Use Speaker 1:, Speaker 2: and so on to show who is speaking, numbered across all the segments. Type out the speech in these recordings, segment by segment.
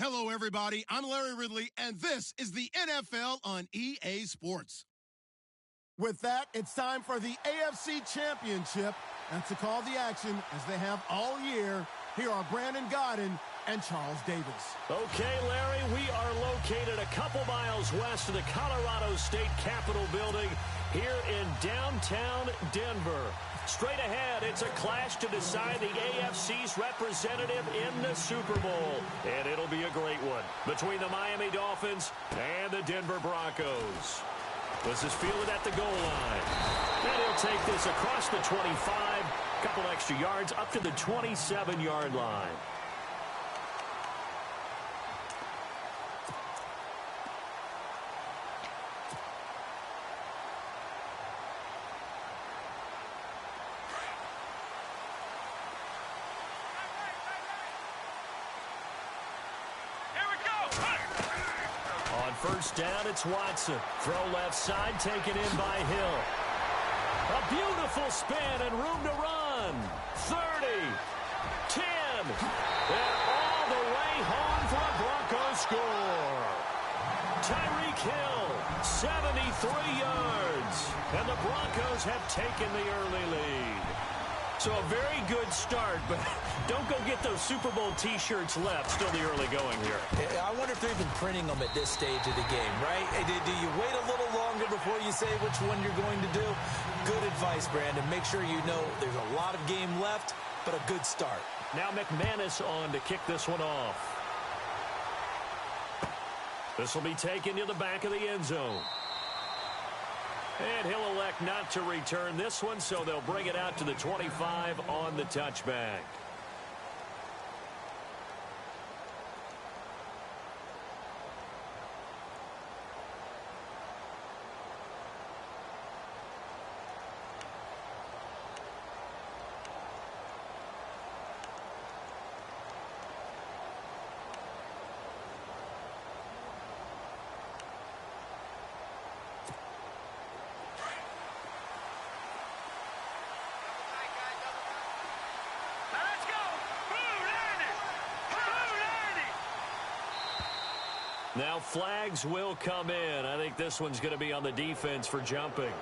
Speaker 1: Hello, everybody. I'm Larry Ridley, and this is the NFL on EA Sports.
Speaker 2: With that, it's time for the AFC Championship. And to call the action, as they have all year, here are Brandon Godden and Charles Davis.
Speaker 3: Okay, Larry, we are located a couple miles west of the Colorado State Capitol building here in downtown Denver. Straight ahead, it's a clash to decide the AFC's representative in the Super Bowl. And it'll be a great one between the Miami Dolphins and the Denver Broncos. This is fielded at the goal line. And he'll take this across the 25, couple extra yards up to the 27-yard line. First down, it's Watson. Throw left side, taken in by Hill. A beautiful spin and room to run. 30, 10, and all the way home for a Broncos score. Tyreek Hill, 73 yards. And the Broncos have taken the early lead. So a very good start, but don't go get those Super Bowl T-shirts left. Still the early going here.
Speaker 4: I wonder if they're even printing them at this stage of the game, right? Do you wait a little longer before you say which one you're going to do? Good advice, Brandon. Make sure you know there's a lot of game left, but a good start.
Speaker 3: Now McManus on to kick this one off. This will be taken to the back of the end zone. And he'll elect not to return this one, so they'll bring it out to the 25 on the touchback. Now flags will come in. I think this one's going to be on the defense for jumping.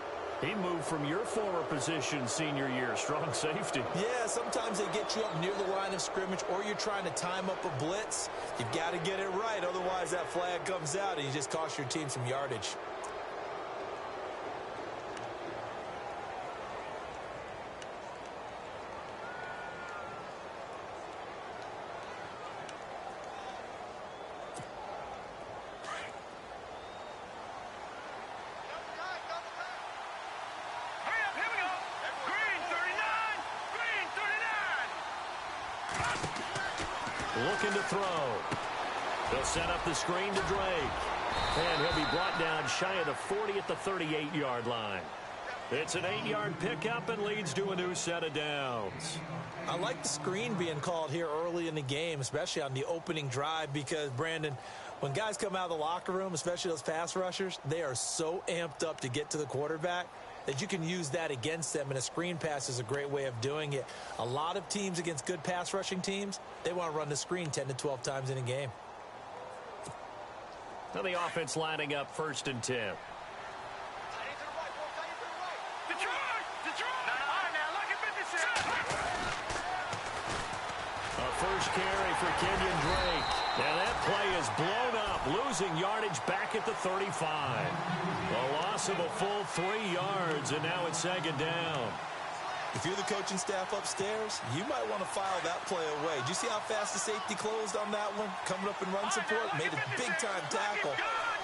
Speaker 3: He moved from your former position senior year, strong safety.
Speaker 4: Yeah, sometimes they get you up near the line of scrimmage or you're trying to time up a blitz. You've got to get it right. Otherwise, that flag comes out and you just cost your team some yardage.
Speaker 3: Looking to throw. They'll set up the screen to Drake. And he'll be brought down shy of the 40 at the 38-yard line. It's an 8-yard pickup and leads to a new set of downs.
Speaker 4: I like the screen being called here early in the game, especially on the opening drive, because, Brandon, when guys come out of the locker room, especially those pass rushers, they are so amped up to get to the quarterback that you can use that against them, and a screen pass is a great way of doing it. A lot of teams against good pass rushing teams, they want to run the screen 10 to 12 times in a game.
Speaker 3: Now the offense lining up 1st and 10. A first carry for Kenyon Drake. And that play is blown up, losing yardage back at the 35. A loss of a full 3 yards, and now it's 2nd down.
Speaker 4: If you're the coaching staff upstairs, you might want to file that play away. Did you see how fast the safety closed on that one? Coming up in run support, made a big-time tackle.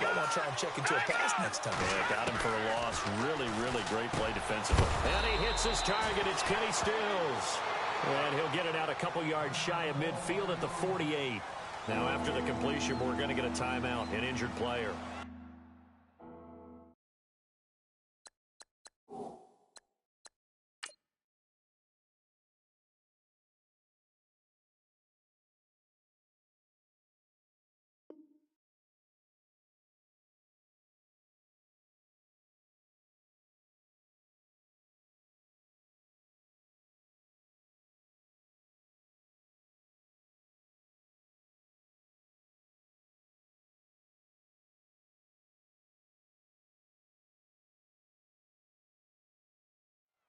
Speaker 4: Might want to try and check into a pass next time.
Speaker 3: Yeah, got him for a loss. Really, really great play defensively. And he hits his target. It's Kenny Stills. And he'll get it out a couple yards shy of midfield at the 48. Now, after the completion, we're going to get a timeout, an injured player.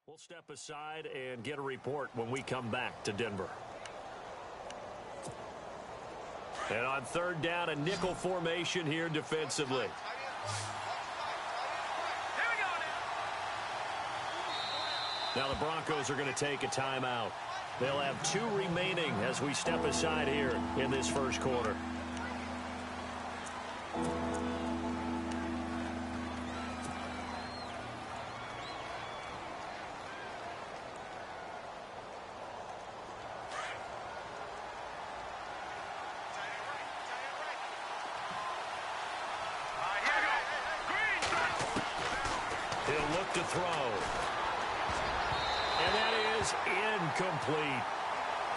Speaker 3: We'll step aside and get a report when we come back to Denver. And on third down, a nickel formation here defensively. Now the Broncos are going to take a timeout. They'll have 2 remaining as we step aside here in this first quarter. He'll look to throw. And that is incomplete.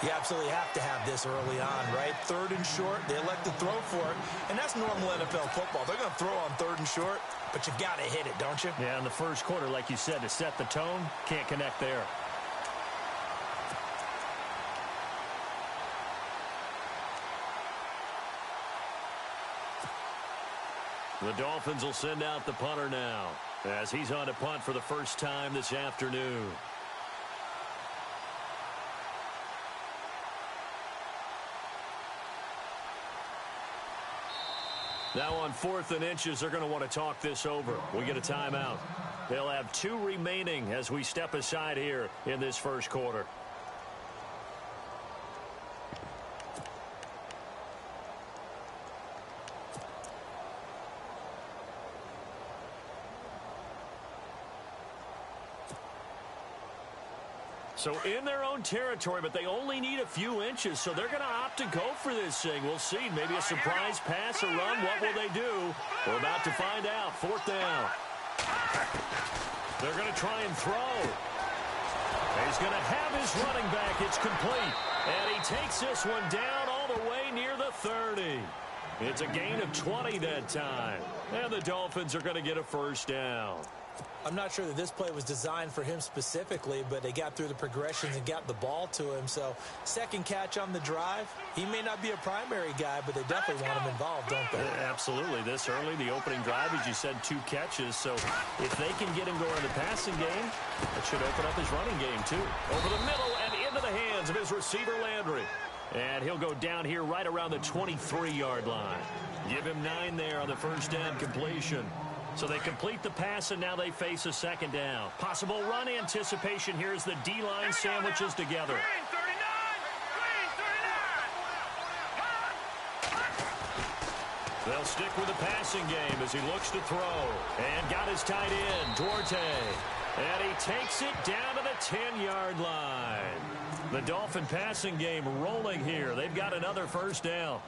Speaker 4: You absolutely have to have this early on, right? Third and short, they elect to throw for it, and that's normal NFL football. They're going to throw on third and short, but you've got to hit it, don't you?
Speaker 3: Yeah, in the first quarter, like you said, to set the tone, can't connect there. The Dolphins will send out the punter now as he's on to punt for the first time this afternoon. Now on 4th and inches, they're going to want to talk this over. We get a timeout. They'll have 2 remaining as we step aside here in this first quarter. So in their own territory, but they only need a few inches, so they're going to opt to go for this thing. We'll see. Maybe a surprise pass or run. What will they do? We're about to find out. 4th down. They're going to try and throw. He's going to have his running back. It's complete. And he takes this one down all the way near the 30. It's a gain of 20 that time. And the Dolphins are going to get a first down.
Speaker 4: I'm not sure that this play was designed for him specifically, but they got through the progressions and got the ball to him. So second catch on the drive. He may not be a primary guy, but they definitely want him involved, don't they?
Speaker 3: Absolutely. This early, the opening drive, as you said, 2 catches. So if they can get him going in the passing game, it should open up his running game too. Over the middle and into the hands of his receiver, Landry. And he'll go down here right around the 23-yard line. Give him 9 there on the first down completion. So they complete the pass, and now they face a second down. Possible run anticipation here as the D-line sandwiches together. They'll stick with the passing game as he looks to throw. And got his tight end, Duarte. And he takes it down to the 10-yard line. The Dolphin passing game rolling here. They've got another first down.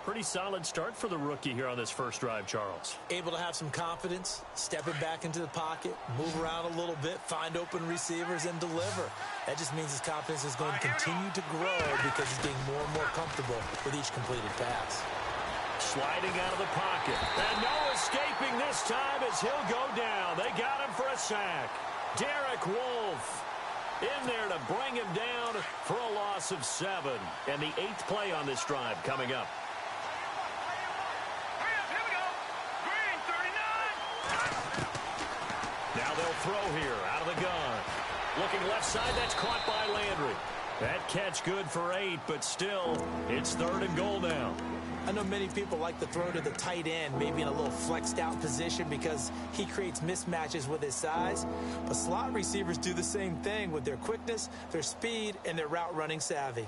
Speaker 3: Pretty solid start for the rookie here on this first drive, Charles.
Speaker 4: Able to have some confidence, stepping back into the pocket, move around a little bit, find open receivers, and deliver. That just means his confidence is going to continue to grow because he's getting more and more comfortable with each completed pass.
Speaker 3: Sliding out of the pocket. And no escaping this time as he'll go down. They got him for a sack. Derek Wolfe in there to bring him down for a loss of 7. And the 8th play on this drive coming up. Now they'll throw here out of the gun. Looking left side, that's caught by Landry. That catch good for 8, but still, it's 3rd and goal now.
Speaker 4: I know many people like to throw to the tight end, maybe in a little flexed out position because he creates mismatches with his size. But slot receivers do the same thing with their quickness, their speed, and their route running savvy.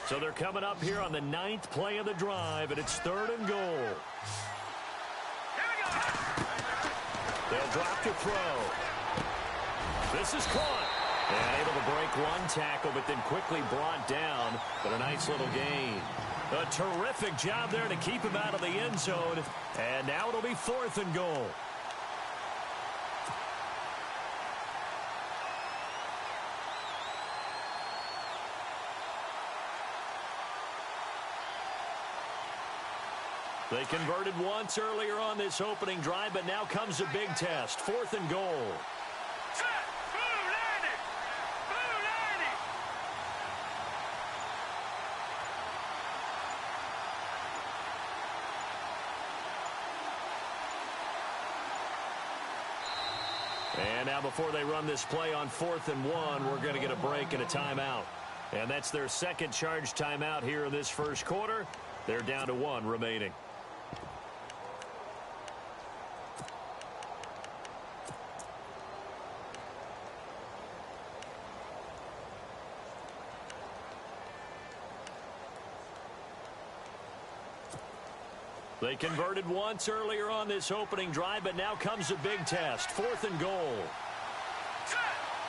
Speaker 3: So they're coming up here on the 9th play of the drive, and it's 3rd and goal. They'll drop to throw. This is caught. And able to break one tackle, but then quickly brought down. But a nice little gain. A terrific job there to keep him out of the end zone. And now it'll be 4th and goal. They converted once earlier on this opening drive, but now comes a big test. 4th and goal. And now before they run this play on 4th and 1, we're going to get a break and a timeout. And that's their second charge timeout here in this first quarter. They're down to 1 remaining. They converted once earlier on this opening drive, but now comes a big test. 4th and goal.
Speaker 5: Set.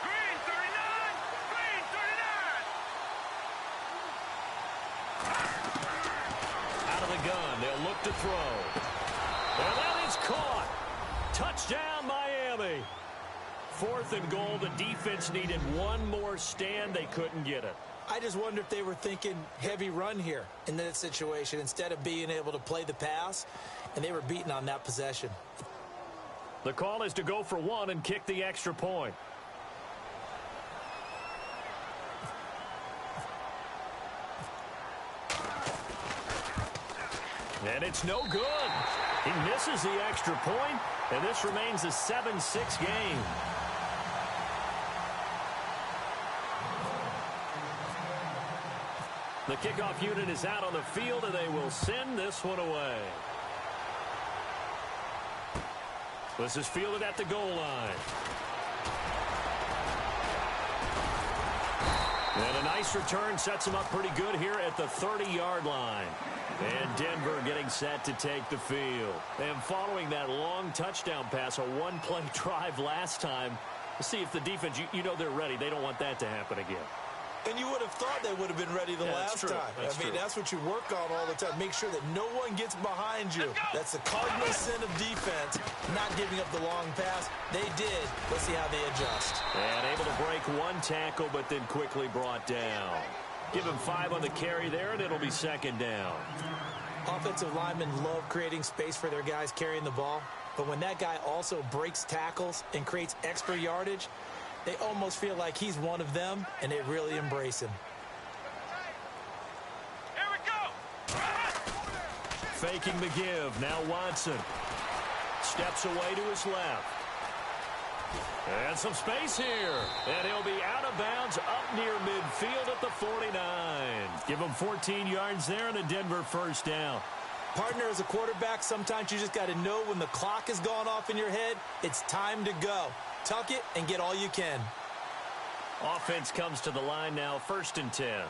Speaker 5: Green 39. Green 39.
Speaker 3: Out of the gun. They'll look to throw. And that is caught. Touchdown, Miami. 4th and goal. The defense needed one more stand. They couldn't get it.
Speaker 4: I just wonder if they were thinking heavy run here in that situation instead of being able to play the pass, and they were beaten on that possession.
Speaker 3: The call is to go for 1 and kick the extra point. And it's no good. He misses the extra point, and this remains a 7-6 game. The kickoff unit is out on the field, and they will send this one away. This is fielded at the goal line. And a nice return sets him up pretty good here at the 30-yard line. And Denver getting set to take the field. And following that long touchdown pass, a one-play drive last time, let's see if the defense, you know they're ready. They don't want that to happen again.
Speaker 4: And you would have thought they would have been ready the last time. That's what you work on all the time. Make sure that no one gets behind you. That's the cardinal sin of defense, not giving up the long pass. They did. Let's see how they adjust.
Speaker 3: And able to break one tackle, but then quickly brought down. Give him 5 on the carry there, and it'll be 2nd down.
Speaker 4: Offensive linemen love creating space for their guys carrying the ball. But when that guy also breaks tackles and creates extra yardage, they almost feel like he's one of them, and they really embrace him.
Speaker 5: Here we go.
Speaker 3: Faking the give. Now Watson. Steps away to his left. And some space here. And he'll be out of bounds up near midfield at the 49. Give him 14 yards there and a Denver first down.
Speaker 4: Partner, as a quarterback, sometimes you just got to know when the clock has gone off in your head, it's time to go. Tuck it and get all you can.
Speaker 3: Offense comes to the line now, 1st and 10.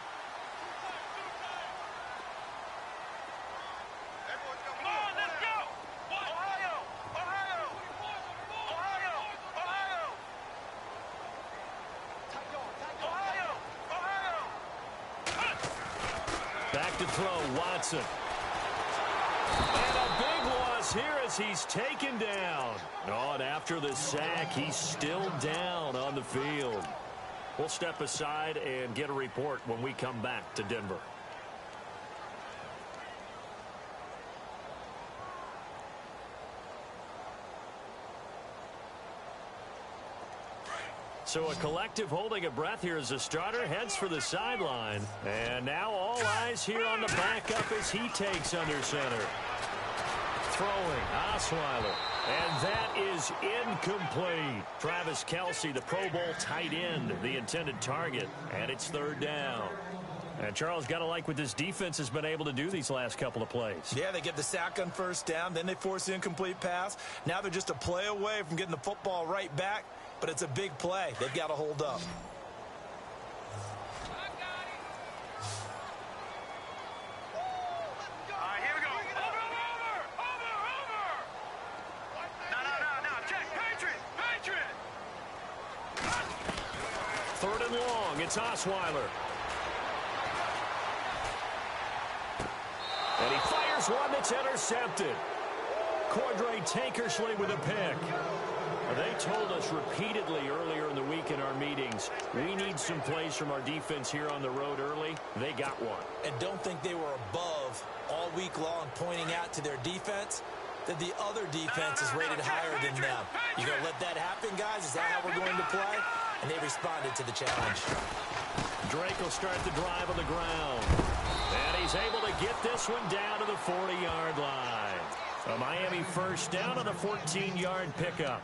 Speaker 5: Come on, let's go. Ohio. Ohio. Ohio. Ohio. Ohio. Ohio.
Speaker 3: Back to throw, Watson. And a big loss here as he's taken down. Oh, and after the sack, he's still down on the field. We'll step aside and get a report when we come back to Denver. So a collective holding of breath here as the starter heads for the sideline. And now all eyes here on the backup as he takes under center. Throwing, Osweiler. And that is incomplete. Travis Kelce, the Pro Bowl tight end, the intended target. And it's 3rd down. And Charles, got to like what this defense has been able to do these last couple of plays.
Speaker 4: Yeah, they get the sack on 1st down, then they force the incomplete pass. Now they're just a play away from getting the football right back, but it's a big play. They've got to hold up.
Speaker 3: It's Osweiler. And he fires one that's intercepted. Cordray Tankersley with a pick. They told us repeatedly earlier in the week in our meetings, we need some plays from our defense here on the road early. They got one.
Speaker 4: And don't think they were above all week long pointing out to their defense that the other defense is rated higher than them. You going to let that happen, guys? Is that how we're going to play? And they responded to the challenge.
Speaker 3: Drake will start the drive on the ground. And he's able to get this one down to the 40-yard line. A Miami first down on a 14-yard pickup.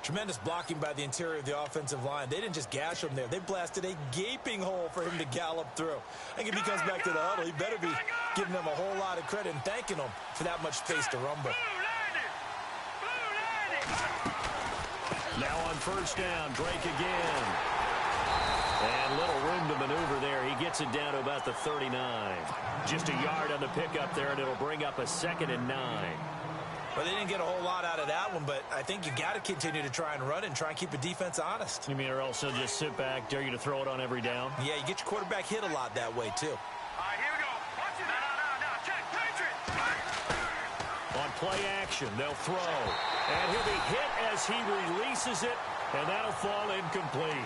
Speaker 4: Tremendous blocking by the interior of the offensive line. They didn't just gash him there. They blasted a gaping hole for him to gallop through. I think if he comes back to the huddle, he better be giving them a whole lot of credit and thanking them for that much space to rumble.
Speaker 3: Now on first down, Drake again. And little room to maneuver there. He gets it down to about the 39. Just a yard on the pickup there, and it'll bring up a 2nd and 9.
Speaker 4: Well, they didn't get a whole lot out of that one, but I think you got to continue to try and run it and try and keep the defense honest.
Speaker 3: You mean, or else they'll just sit back, dare you to throw it on every down?
Speaker 4: Yeah, you get your quarterback hit a lot that way, too.
Speaker 5: All right, here we go. Watch it. No. Check. Patriot.
Speaker 3: On play action, they'll throw. And he'll be hit as he releases it, and that'll fall incomplete.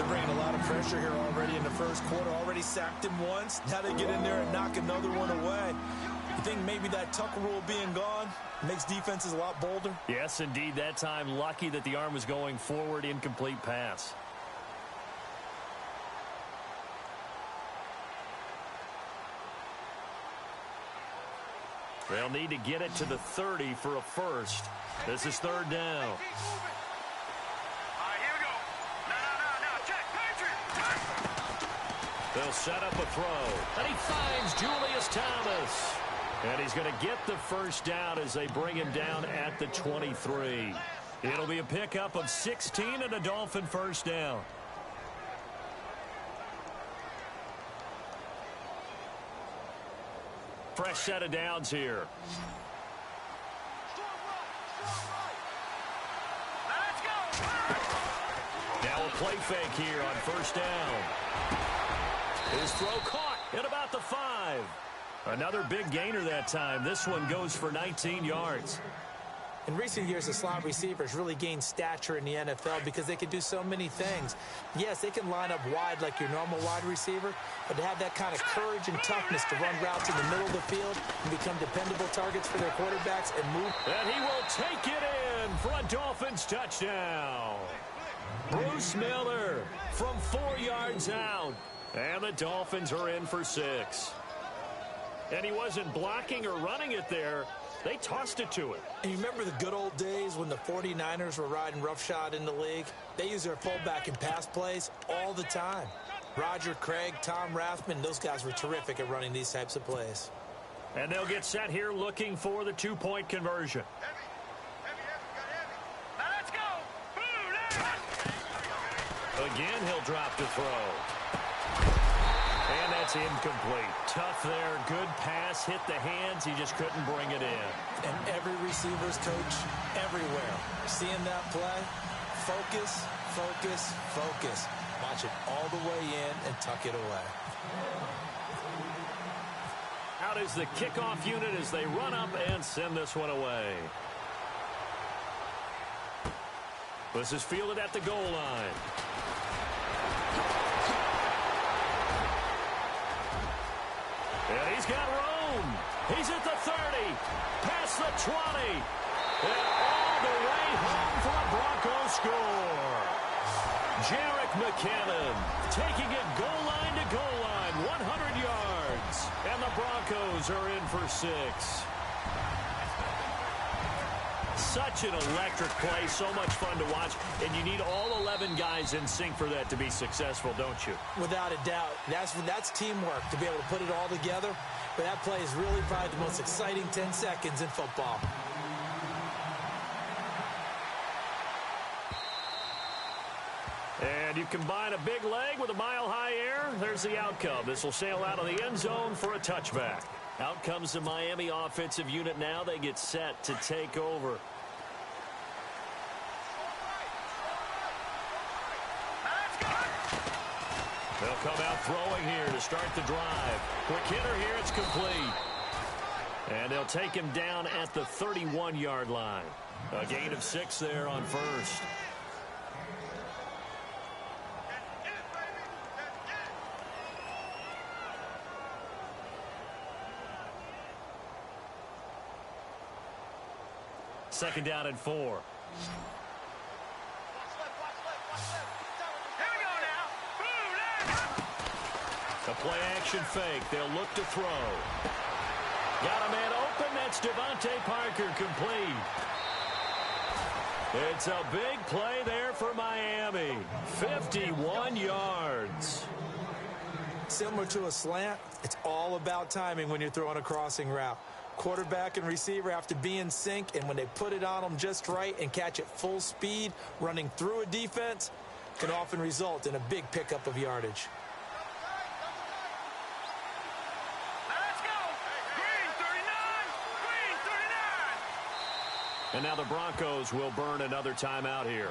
Speaker 4: They're bringing a lot of pressure here already in the first quarter. Already sacked him once. Now they get in there and knock another one away. You think maybe that Tucker rule being gone makes defenses a lot bolder?
Speaker 3: Yes, indeed. That time, lucky that the arm was going forward, incomplete pass. They'll need to get it to the 30 for a first. This is 3rd down.
Speaker 5: All right, here we go. No. Check. Patriot.
Speaker 3: They'll set up a throw. And he finds Julius Thomas. And he's going to get the first down as they bring him down at the 23. It'll be a pickup of 16 and a Dolphin first down. Fresh set of downs here.
Speaker 5: Let's go.
Speaker 3: Now a play fake here on first down. His throw caught at about the 5. Another big gainer that time. This one goes for 19 yards.
Speaker 4: In recent years, the slot receivers really gained stature in the NFL because they can do so many things. Yes, they can line up wide like your normal wide receiver, but to have that kind of courage and toughness to run routes in the middle of the field and become dependable targets for their quarterbacks and move.
Speaker 3: And he will take it in for a Dolphins touchdown. Bruce Miller from 4 yards out. And the Dolphins are in for 6. And he wasn't blocking or running it there. They tossed it to him.
Speaker 4: And you remember the good old days when the 49ers were riding roughshod in the league? They used their pullback and pass plays all the time. Roger Craig, Tom Rathman, those guys were terrific at running these types of plays.
Speaker 3: And they'll get set here looking for the 2-point conversion.
Speaker 5: Now let's go.
Speaker 3: Again, he'll drop to throw. And that's incomplete. Tough there. Good pass. Hit the hands. He just couldn't bring it in.
Speaker 4: And every receiver's coach everywhere. Seeing that play, focus, focus, focus. Watch it all the way in and tuck it away.
Speaker 3: Out is the kickoff unit as they run up and send this one away. This is fielded at the goal line. And he's got room. He's at the 30, past the 20, and all the way home for a Broncos score. Jerick McKinnon taking it goal line to goal line, 100 yards, and the Broncos are in for 6. Such an electric play, so much fun to watch, and you need all 11 guys in sync for that to be successful, don't you?
Speaker 4: Without a doubt. That's teamwork, to be able to put it all together. But that play is really probably the most exciting 10 seconds in football.
Speaker 3: And you combine a big leg with a mile-high air, there's the outcome. This will sail out of the end zone for a touchback. Out comes the Miami offensive unit now. They get set to take over. They'll come out throwing here to start the drive. Quick hitter here, it's complete. And they'll take him down at the 31-yard line. A gain of 6 there on first. Second down and 4.
Speaker 5: Here we go now.
Speaker 3: A play action fake. They'll look to throw. Got a man open. That's Devontae Parker, complete. It's a big play there for Miami. 51 yards.
Speaker 4: Similar to a slant, it's all about timing when you're throwing a crossing route. Quarterback and receiver have to be in sync, and when they put it on them just right and catch it full speed, running through a defense can often result in a big pickup of yardage.
Speaker 5: Let's go. Green 39. Green 39.
Speaker 3: And now the Broncos will burn another timeout here.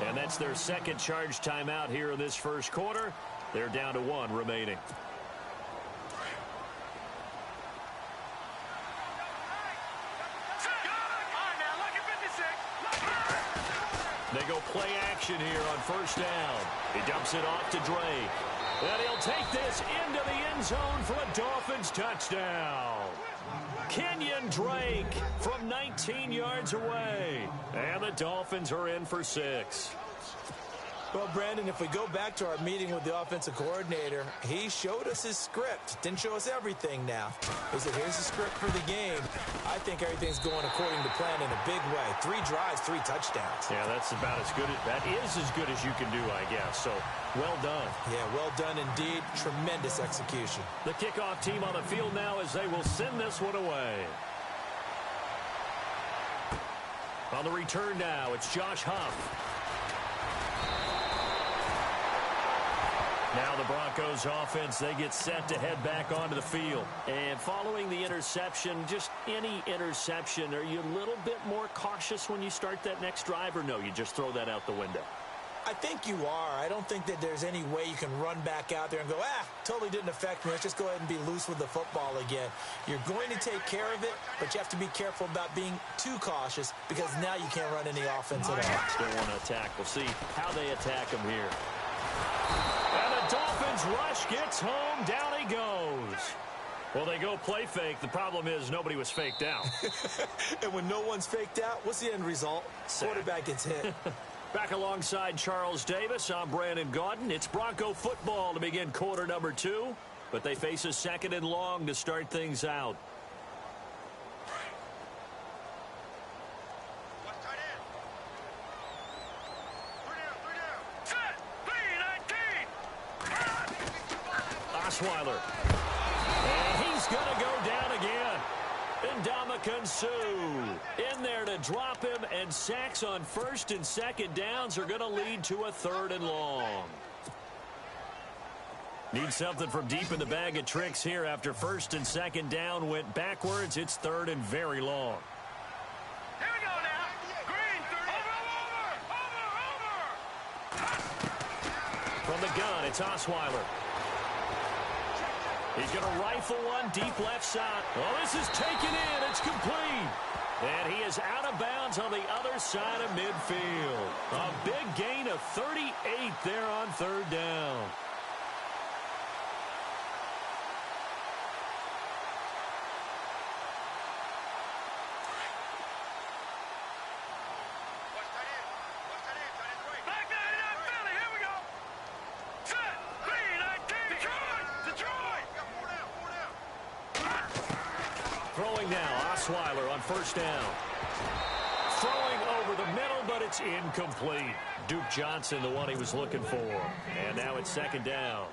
Speaker 3: And that's their second charge timeout here in this first quarter. They're down to 1 remaining. They go play action here on first down. He dumps it off to Drake. And he'll take this into the end zone for a Dolphins touchdown. Kenyon Drake from 19 yards away. And the Dolphins are in for 6.
Speaker 4: Well, Brandon, if we go back to our meeting with the offensive coordinator, he showed us his script. Didn't show us everything now. He said, here's the script for the game. I think everything's going according to plan in a big way. 3 drives, 3 touchdowns.
Speaker 3: Yeah, that's about as good. That is as good as you can do, I guess. So, well done.
Speaker 4: Yeah, well done indeed. Tremendous execution.
Speaker 3: The kickoff team on the field now as they will send this one away. On the return now, it's Josh Huff. Now the Broncos offense, they get set to head back onto the field. And following the interception, just any interception, are you a little bit more cautious when you start that next drive, or no, you just throw that out the window?
Speaker 4: I think you are. I don't think that there's any way you can run back out there and go, totally didn't affect me. Let's just go ahead and be loose with the football again. You're going to take care of it, but you have to be careful about being too cautious because now you can't run any offense at all.
Speaker 3: Don't want to attack. We'll see how they attack them here. And the Dolphins rush gets home. Down he goes. Well, they go play fake. The problem is nobody was faked out.
Speaker 4: And when no one's faked out, what's the end result? Quarterback gets hit.
Speaker 3: Back alongside Charles Davis, I'm Brandon Gaudin. It's Bronco football to begin quarter number 2, but they face a 2nd and long to start things out. Osweiler. And he's going to go down again. Ndamukong Suh in there to drop him, and sacks on 1st and 2nd downs are going to lead to a 3rd and long. Need something from deep in the bag of tricks here after 1st and 2nd down went backwards. It's 3rd and very long.
Speaker 5: Here we go now. Green 30. Over.
Speaker 3: From the gun, it's Osweiler. He's going to rifle one deep left side. Oh, this is taken in. It's complete. And he is out of bounds on the other side of midfield. A big gain of 38 there on 3rd down. Throwing now, Osweiler on 1st down. Throwing over the middle, but it's incomplete. Duke Johnson, the one he was looking for. And now it's 2nd down.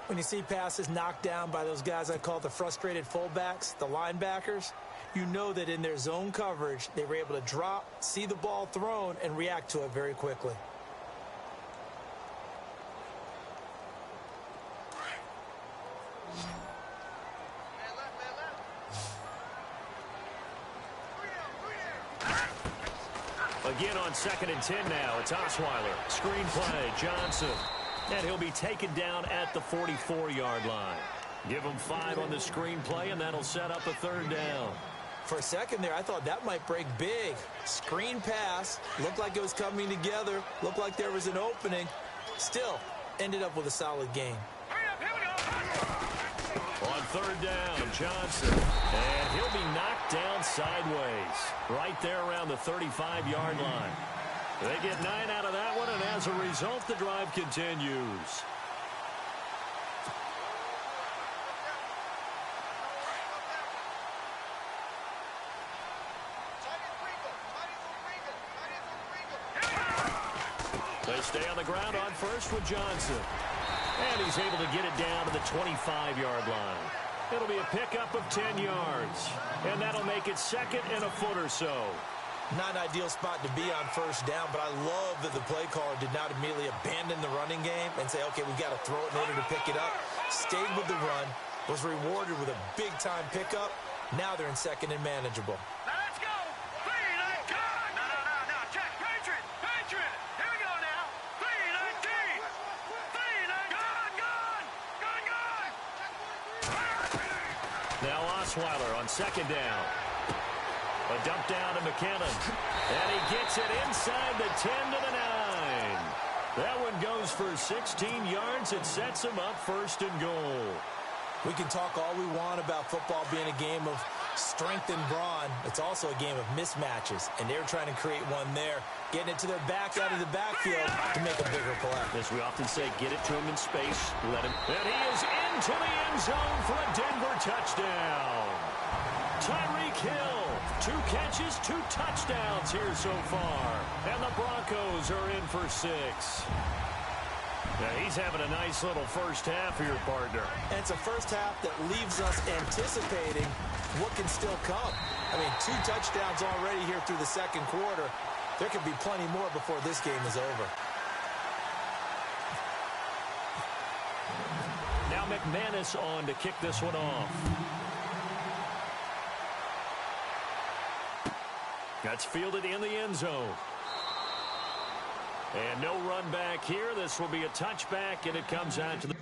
Speaker 4: When you see passes knocked down by those guys I call the frustrated fullbacks, the linebackers, you know that in their zone coverage, they were able to drop, see the ball thrown, and react to it very quickly.
Speaker 3: Again on 2nd and 10 now. It's Osweiler. Screen play, Johnson. And he'll be taken down at the 44-yard line. Give him 5 on the screen play, and that'll set up a 3rd down.
Speaker 4: For a second there, I thought that might break big. Screen pass. Looked like it was coming together. Looked like there was an opening. Still, ended up with a solid gain.
Speaker 3: On 3rd down, Johnson. And he'll be knocked down sideways. Right there around the 35-yard line. They get 9 out of that one, and as a result, the drive continues. They'll stay on the ground on first with Johnson. And he's able to get it down to the 25-yard line. It'll be a pickup of 10 yards. And that'll make it second and a foot or so.
Speaker 4: Not an ideal spot to be on first down, but I love that the play caller did not immediately abandon the running game and say, okay, we've got to throw it in order to pick it up. Stayed with the run, was rewarded with a big-time pickup. Now they're in second and manageable.
Speaker 5: Now let's go. No. Check. Patriot. Here we go now. 3-19. Gone.
Speaker 3: Now Osweiler on second down. A dump down to McKinnon. And he gets it inside the 10 to the 9. That one goes for 16 yards. It sets him up first and goal.
Speaker 4: We can talk all we want about football being a game of strength and brawn. It's also a game of mismatches, and they're trying to create one there, getting it to their back out of the backfield to make a bigger play.
Speaker 3: As we often say, get it to him in space. Let him. And he is into the end zone for a Denver touchdown. Tyreek Hill, 2 catches, 2 touchdowns here so far. And the Broncos are in for 6. Now he's having a nice little first half here, partner.
Speaker 4: And it's a first half that leaves us anticipating what can still come. I mean, 2 touchdowns already here through the second quarter. There could be plenty more before this game is over.
Speaker 3: Now McManus on to kick this one off. That's fielded in the end zone. And no run back here. This will be a touchback, and it comes out to the...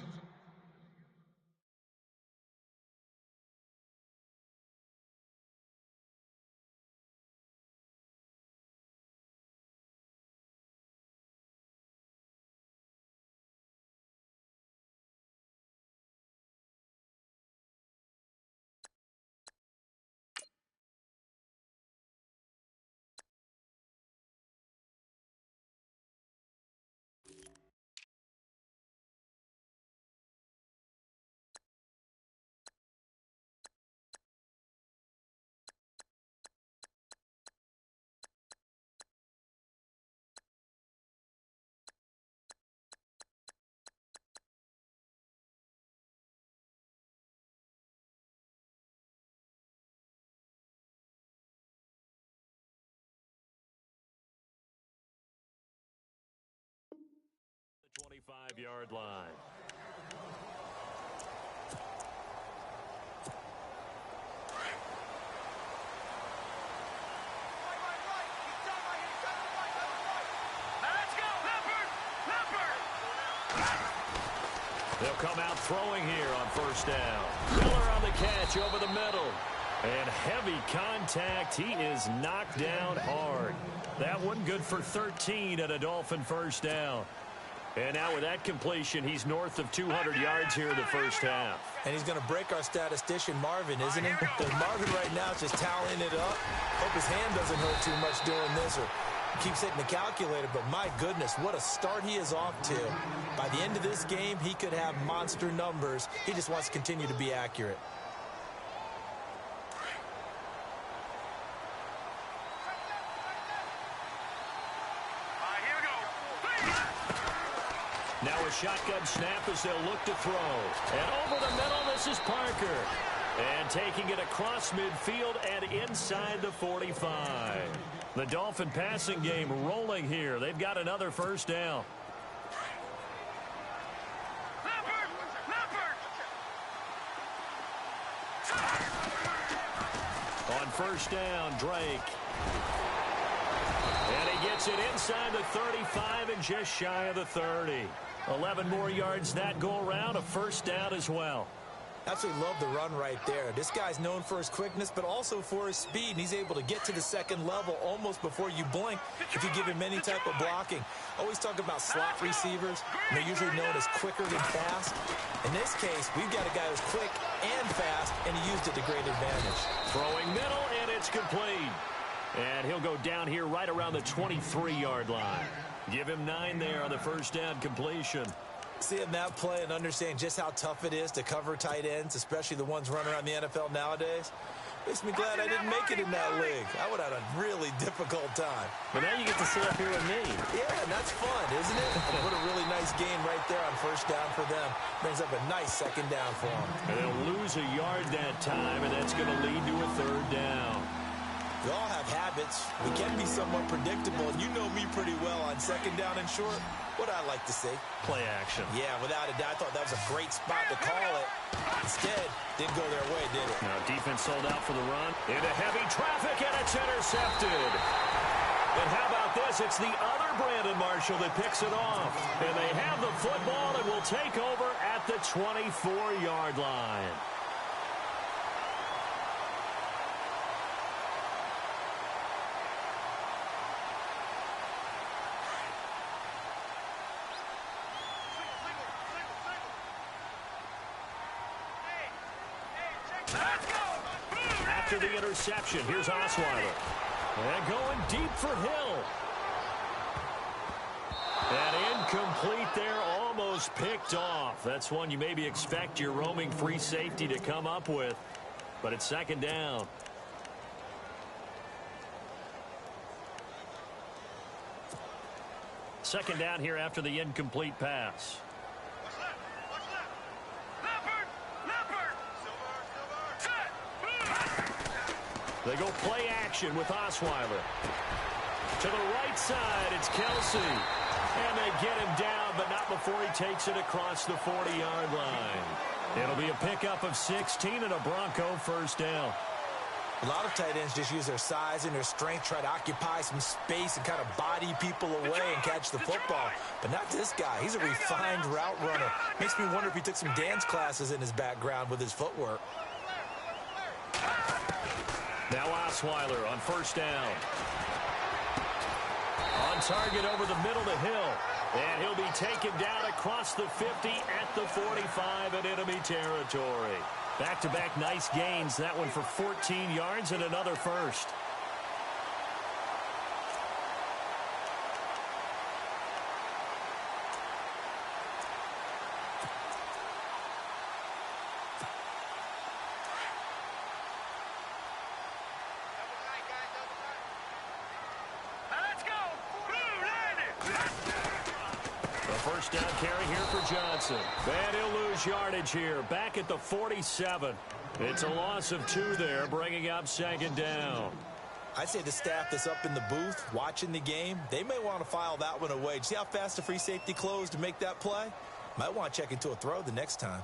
Speaker 3: The 25-yard line. They'll come out throwing here on first down. Miller on the catch over the middle. And heavy contact. He is knocked down hard. That one good for 13 at a Dolphin first down. And now with that completion, he's north of 200 yards here in the first half.
Speaker 4: And he's going to break our statistician, Marvin, isn't he? Because Marvin right now is just tallying it up. Hope his hand doesn't hurt too much doing this or keeps hitting the calculator. But my goodness, what a start he is off to. By the end of this game, he could have monster numbers. He just wants to continue to be accurate.
Speaker 3: Now a shotgun snap as they'll look to throw. And over the middle, this is Parker. And taking it across midfield and inside the 45. The Dolphin passing game rolling here. They've got another first down. On first down, Drake. And he gets it inside the 35 and just shy of the 30. 11 more yards that go around, a first down as well.
Speaker 4: Absolutely love the run right there. This guy's known for his quickness, but also for his speed. And he's able to get to the second level almost before you blink if you give him any type of blocking. Always talk about slot receivers. And they're usually known as quicker than fast. In this case, we've got a guy who's quick and fast, and he used it to great advantage.
Speaker 3: Throwing middle, and it's complete. And he'll go down here right around the 23-yard line. Give him 9 there on the first down completion.
Speaker 4: Seeing that play and understanding just how tough it is to cover tight ends, especially the ones running around the NFL nowadays, Makes me glad I didn't make it in that league. I would have had a really difficult time.
Speaker 3: But now you get to sit up here with me.
Speaker 4: Yeah, and that's fun, isn't it? What a really nice game right there on first down for them. Brings up a nice second down for them.
Speaker 3: And they'll lose a yard that time, and that's going to lead to a third down.
Speaker 4: We all have habits. We can be somewhat predictable, and you know me pretty well on second down and short. What I like to see.
Speaker 3: Play action.
Speaker 4: Yeah, without a doubt, I thought that was a great spot to call it. Instead, didn't go their way, did it?
Speaker 3: Now defense sold out for the run. Into heavy traffic, and it's intercepted. And how about this? It's the other Brandon Marshall that picks it off. And they have the football and will take over at the 24-yard line. After the interception, here's Osweiler. And going deep for Hill. And incomplete there, almost picked off. That's one you maybe expect your roaming free safety to come up with. But it's second down. Second down here after the incomplete pass. They go play action with Osweiler. To the right side, it's Kelsey. And they get him down, but not before he takes it across the 40-yard line. It'll be a pickup of 16 and a Bronco first down.
Speaker 4: A lot of tight ends just use their size and their strength, try to occupy some space and kind of body people away and catch the football. But not this guy. He's a refined route runner. Makes me wonder if he took some dance classes in his background with his footwork.
Speaker 3: Now Osweiler on first down. On target over the middle to Hill. And he'll be taken down across the 50 at the 45 in enemy territory. Back-to-back nice gains. That one for 14 yards and another first. First down carry here for Johnson. And he'll lose yardage here. Back at the 47. It's a loss of 2 there, bringing up second down.
Speaker 4: I'd say the staff that's up in the booth watching the game, they may want to file that one away. See how fast the free safety closed to make that play? Might want to check into a throw the next time.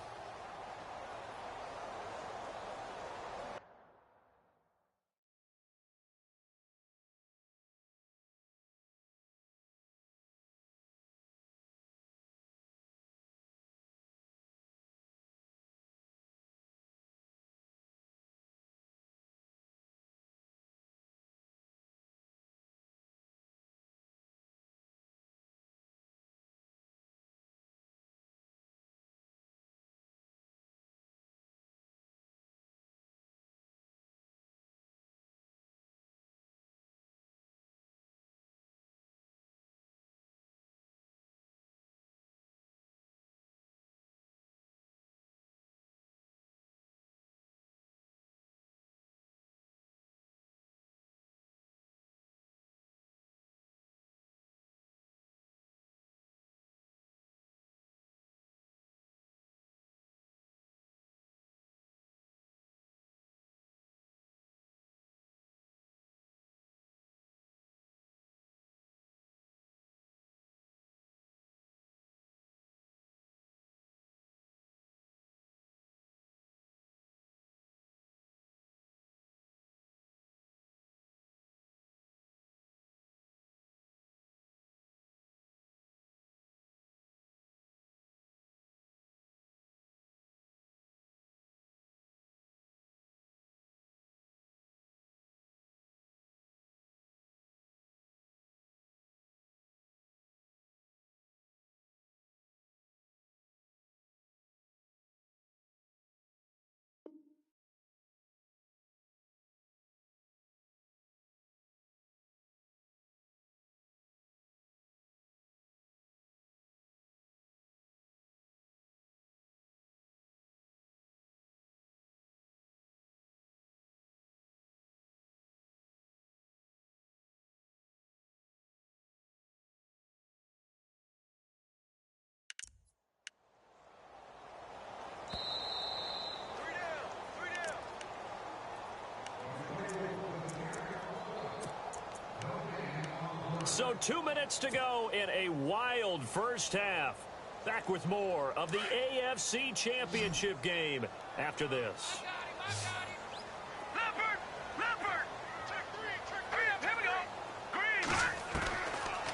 Speaker 3: So 2 minutes to go in a wild first half. Back with more of the AFC Championship game after this.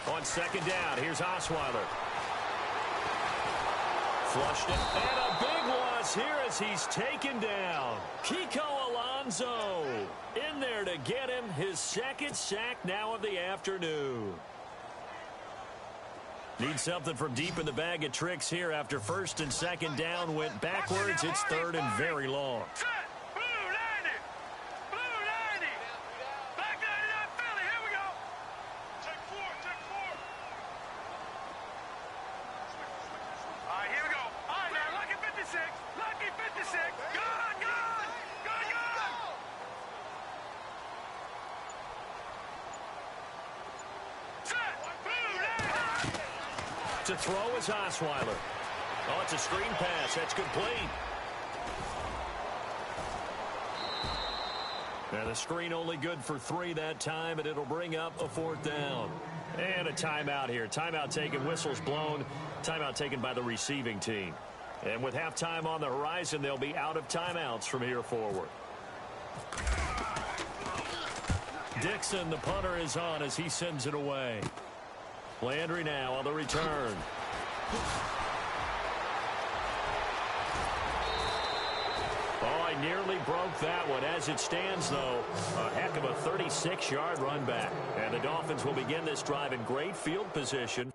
Speaker 3: On second down, here's Osweiler. Flushed it, and a big loss here as he's taken down. Kiko Alonso in there to get him his second sack now of the afternoon. Need something from deep in the bag of tricks here after first and second down went backwards. It's third and very long. To throw is Osweiler. Oh, it's a screen pass. That's complete. And the screen only good for 3 that time, and it'll bring up a 4th down. And a timeout here. Timeout taken, whistles blown. Timeout taken by the receiving team. And with halftime on the horizon, they'll be out of timeouts from here forward. Dixon, the punter, is on as he sends it away. Landry now on the return. Oh, I nearly broke that one. As it stands, though, a heck of a 36-yard run back. And the Dolphins will begin this drive in great field position.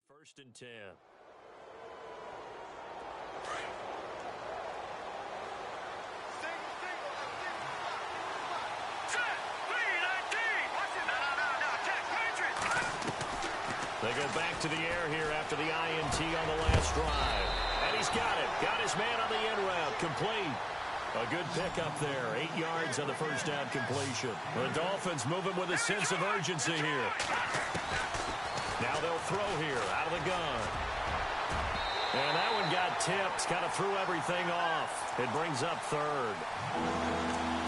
Speaker 3: First and 10. They go back to the air here after the INT on the last drive. And he's got it. Got his man on the end route. Complete. A good pickup there. 8 yards on the first down completion. The Dolphins moving with a sense of urgency here. Now they'll throw here out of the gun. And that one got tipped. Kind of threw everything off. It brings up third.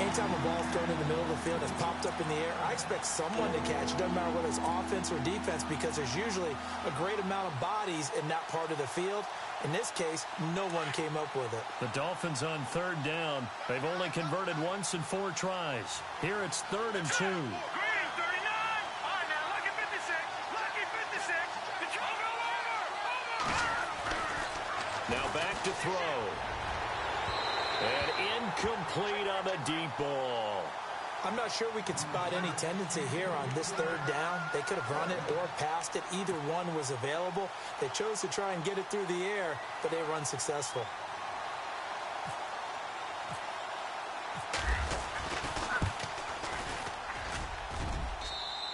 Speaker 4: Anytime a ball's thrown in the middle of the field, it's popped up in the air, I expect someone to catch it. Doesn't matter whether it's offense or defense, because there's usually a great amount of bodies in that part of the field. In this case, no one came up with it.
Speaker 3: The Dolphins on third down. They've only converted once in 4 tries. Here it's 3rd and 2. Now back to throw. And incomplete on the deep ball.
Speaker 4: I'm not sure we could spot any tendency here on this 3rd down. They could have run it or passed it. Either one was available. They chose to try and get it through the air, but they were unsuccessful.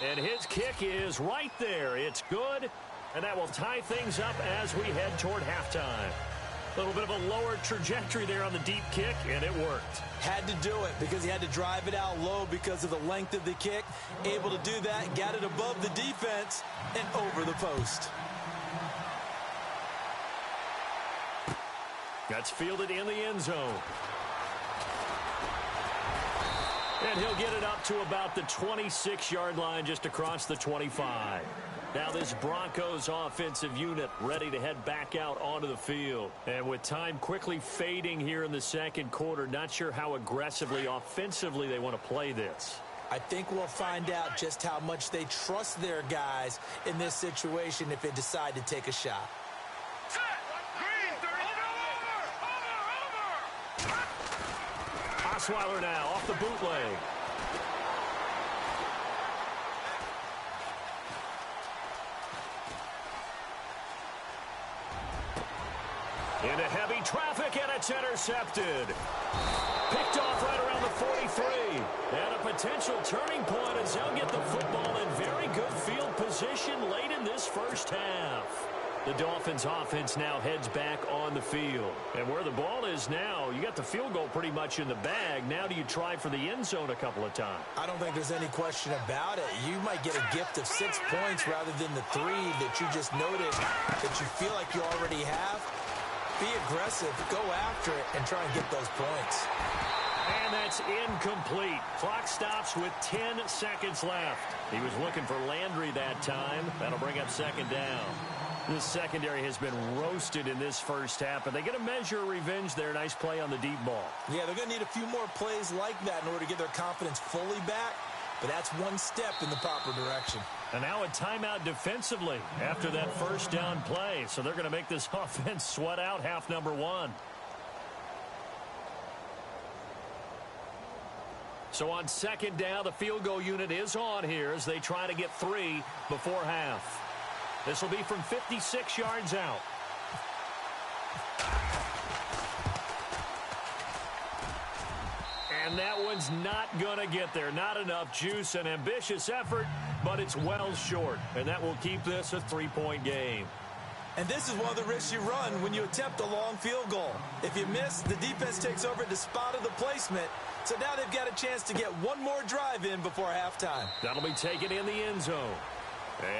Speaker 3: And his kick is right there. It's good, and that will tie things up as we head toward halftime. A little bit of a lower trajectory there on the deep kick, and it worked.
Speaker 4: Had to do it because he had to drive it out low because of the length of the kick. Able to do that, got it above the defense and over the post.
Speaker 3: That's fielded in the end zone. And he'll get it up to about the 26-yard line, just across the 25. Now this Broncos offensive unit ready to head back out onto the field. And with time quickly fading here in the second quarter, not sure how aggressively, offensively they want to play this.
Speaker 4: I think we'll find out just how much they trust their guys in this situation if they decide to take a shot.
Speaker 3: Osweiler now off the bootleg. Into heavy traffic, and it's intercepted. Picked off right around the 43. And a potential turning point as they'll get the football in very good field position late in this first half. The Dolphins offense now heads back on the field. And where the ball is now, you got the field goal pretty much in the bag. Now do you try for the end zone a couple of times?
Speaker 4: I don't think there's any question about it. You might get a gift of 6 points rather than the 3 that you just noted that you feel like you already have. Be aggressive, go after it, and try and get those points.
Speaker 3: And that's incomplete. Clock stops with 10 seconds left. He was looking for Landry that time. That'll bring up second down. This secondary has been roasted in this first half, but they get a measure of revenge there. Nice play on the deep ball.
Speaker 4: Yeah, they're going to need a few more plays like that in order to get their confidence fully back, but that's one step in the proper direction.
Speaker 3: And now a timeout defensively after that first down play. So they're going to make this offense sweat out half number 1. So on second down, the field goal unit is on here as they try to get 3 before half. This will be from 56 yards out. And that one's not going to get there. Not enough juice. An ambitious effort, but it's well short. And that will keep this a 3-point game.
Speaker 4: And this is one of the risks you run when you attempt a long field goal. If you miss, the defense takes over at the spot of the placement. So now they've got a chance to get one more drive in before halftime.
Speaker 3: That'll be taken in the end zone.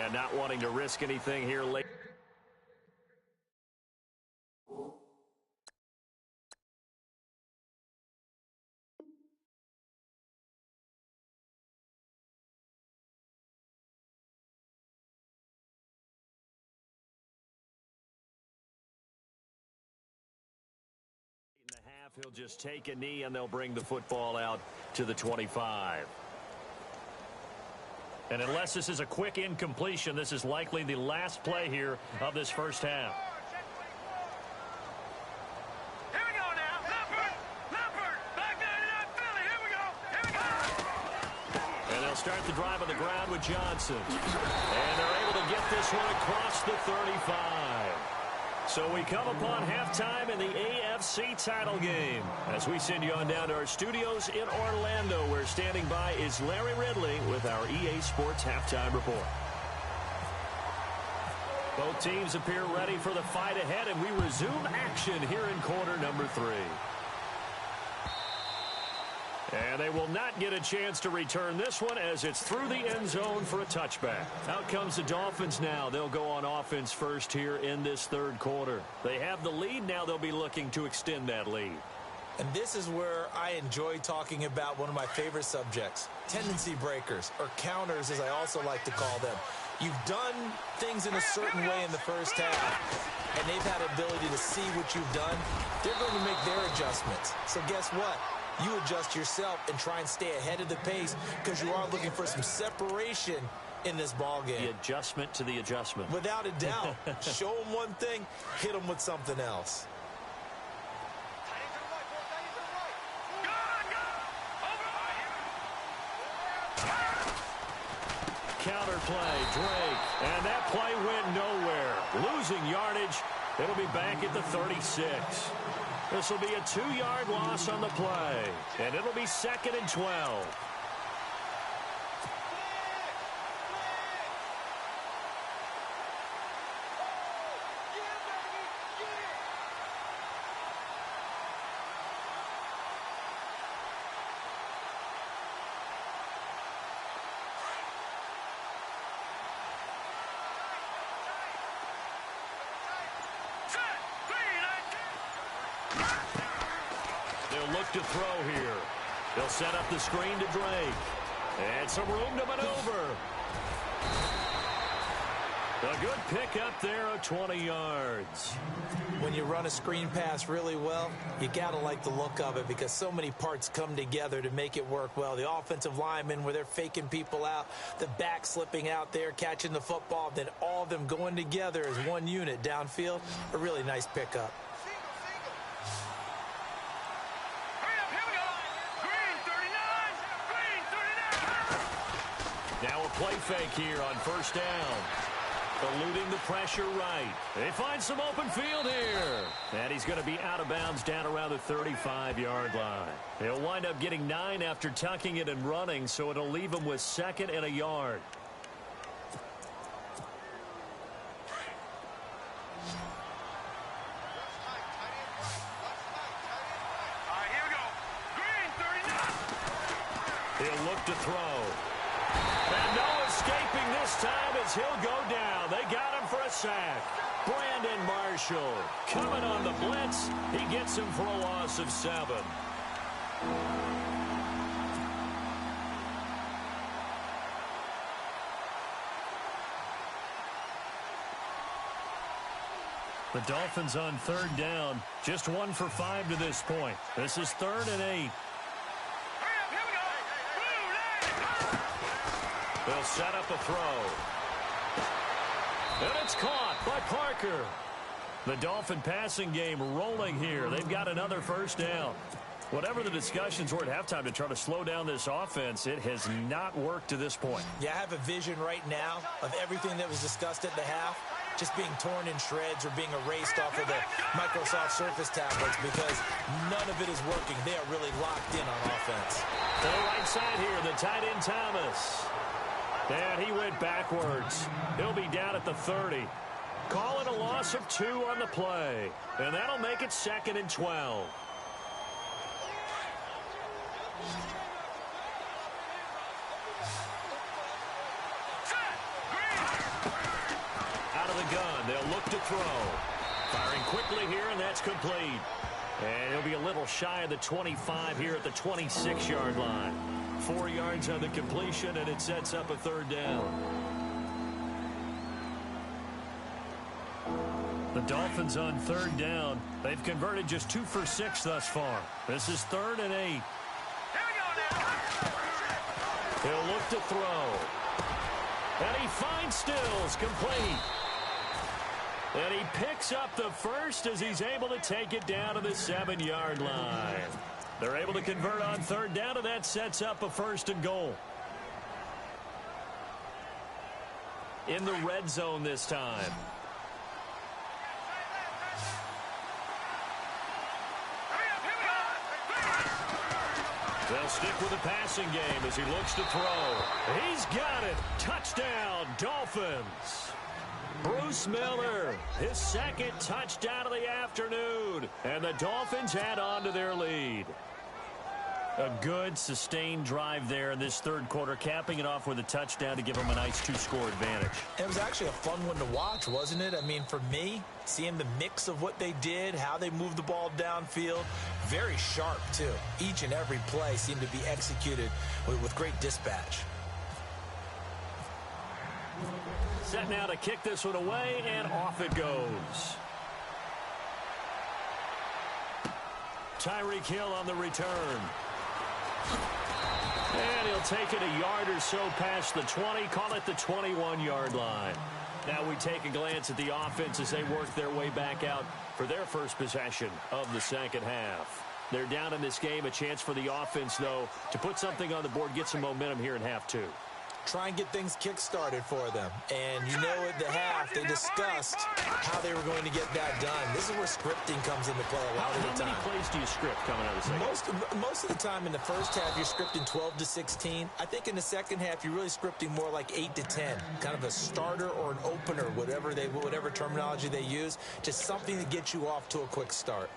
Speaker 3: And not wanting to risk anything here late. He'll just take a knee, and they'll bring the football out to the 25. And unless this is a quick incompletion, this is likely the last play here of this first half.
Speaker 5: Here we go now. Leopard, back there to Philly. Here we go.
Speaker 3: And they'll start the drive on the ground with Johnson. And they're able to get this one across the 35. So we come upon halftime in the AFC title game. As we send you on down to our studios in Orlando, where standing by is Larry Ridley with our EA Sports Halftime Report. Both teams appear ready for the fight ahead, and we resume action here in quarter number 3. And they will not get a chance to return this one as it's through the end zone for a touchback. Out comes the Dolphins now. They'll go on offense first here in this third quarter. They have the lead. Now they'll be looking to extend that lead.
Speaker 4: And this is where I enjoy talking about one of my favorite subjects, tendency breakers, or counters as I also like to call them. You've done things in a certain way in the first half, and they've had ability to see what you've done. They're going to make their adjustments. So guess what? You adjust yourself and try and stay ahead of the pace because you are looking for some separation in this ball game.
Speaker 3: The adjustment to the adjustment.
Speaker 4: Without a doubt. Show them one thing, hit them with something else.
Speaker 3: Counter play, Drake. And that play went nowhere. Losing yardage. It'll be back at the 36. This will be a 2-yard loss on the play. And it'll be 2nd and 12. Look to throw here. They'll set up the screen to Drake. And some room to maneuver. A good pickup there of 20 yards.
Speaker 4: When you run a screen pass really well, you got to like the look of it because so many parts come together to make it work well. The offensive linemen, where they're faking people out, the back slipping out there, catching the football, then all of them going together as one unit downfield. A really nice pickup.
Speaker 3: Now a play fake here on first down. Eluding the pressure right. They find some open field here. And he's going to be out of bounds down around the 35-yard line. He'll wind up getting 9 after tucking it and running, so it'll leave him with 2nd and a yard.
Speaker 5: Here we go. Green, 39.
Speaker 3: He'll look to throw. And no escaping this time as he'll go down. They got him for a sack. Brandon Marshall coming on the blitz. He gets him for a loss of 7. The Dolphins on 3rd down. Just 1 for 5 to this point. This is 3rd and 8. They'll set up a throw. And it's caught by Parker. The Dolphin passing game rolling here. They've got another 1st down. Whatever the discussions were at halftime to try to slow down this offense, it has not worked to this point.
Speaker 4: Yeah, I have a vision right now of everything that was discussed at the half just being torn in shreds or being erased off of the Microsoft Surface tablets because none of it is working. They are really locked in on offense.
Speaker 3: To the right side here, the tight end Thomas. And he went backwards. He'll be down at the 30. Call it a loss of 2 on the play. And that'll make it 2nd and 12. Out of the gun, they'll look to throw. Firing quickly here, and that's complete. And he'll be a little shy of the 25 here at the 26-yard line. 4 yards on the completion, and it sets up a 3rd down. The Dolphins on 3rd down. They've converted just 2 for 6 thus far. This is 3rd and 8. He'll look to throw. And he finds Stills, complete. And he picks up the 1st as he's able to take it down to the 7-yard line. They're able to convert on 3rd down, and that sets up a 1st and goal. In the red zone this time. They'll stick with the passing game as he looks to throw. He's got it. Touchdown, Dolphins. Bruce Miller, his 2nd touchdown of the afternoon. And the Dolphins add on to their lead. A good, sustained drive there in this 3rd quarter, capping it off with a touchdown to give them a nice 2-score advantage.
Speaker 4: It was actually a fun one to watch, wasn't it? I mean, for me, seeing the mix of what they did, how they moved the ball downfield, very sharp, too. Each and every play seemed to be executed with great dispatch.
Speaker 3: Set now to kick this one away, and off it goes. Tyreek Hill on the return. And he'll take it a yard or so past the 20, call it the 21-yard line. Now we take a glance at the offense as they work their way back out for their first possession of the 2nd half. They're down in this game, a chance for the offense, though, to put something on the board, get some momentum here in half 2.
Speaker 4: Try and get things kick-started for them. And you know at the half, they discussed how they were going to get that done. This is where scripting comes into play a lot of the time.
Speaker 3: How many plays do you script coming out of the second?
Speaker 4: Most of the time in the first half, you're scripting 12 to 16. I think in the second half, you're really scripting more like 8 to 10. Kind of a starter or an opener, whatever terminology they use. Just something to get you off to a quick start.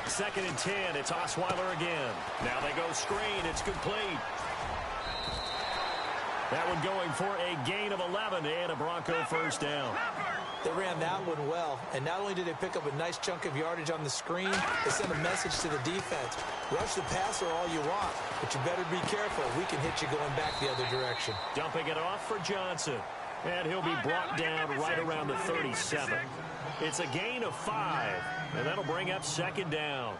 Speaker 3: Second and 10. It's Osweiler again. Now they go screen. It's complete. That one going for a gain of 11 and a Bronco 1st down.
Speaker 4: They ran that one well, and not only did they pick up a nice chunk of yardage on the screen, they sent a message to the defense. Rush the passer all you want, but you better be careful. We can hit you going back the other direction.
Speaker 3: Dumping it off for Johnson, and he'll be brought down right around the 37. It's a gain of 5, and that'll bring up 2nd down.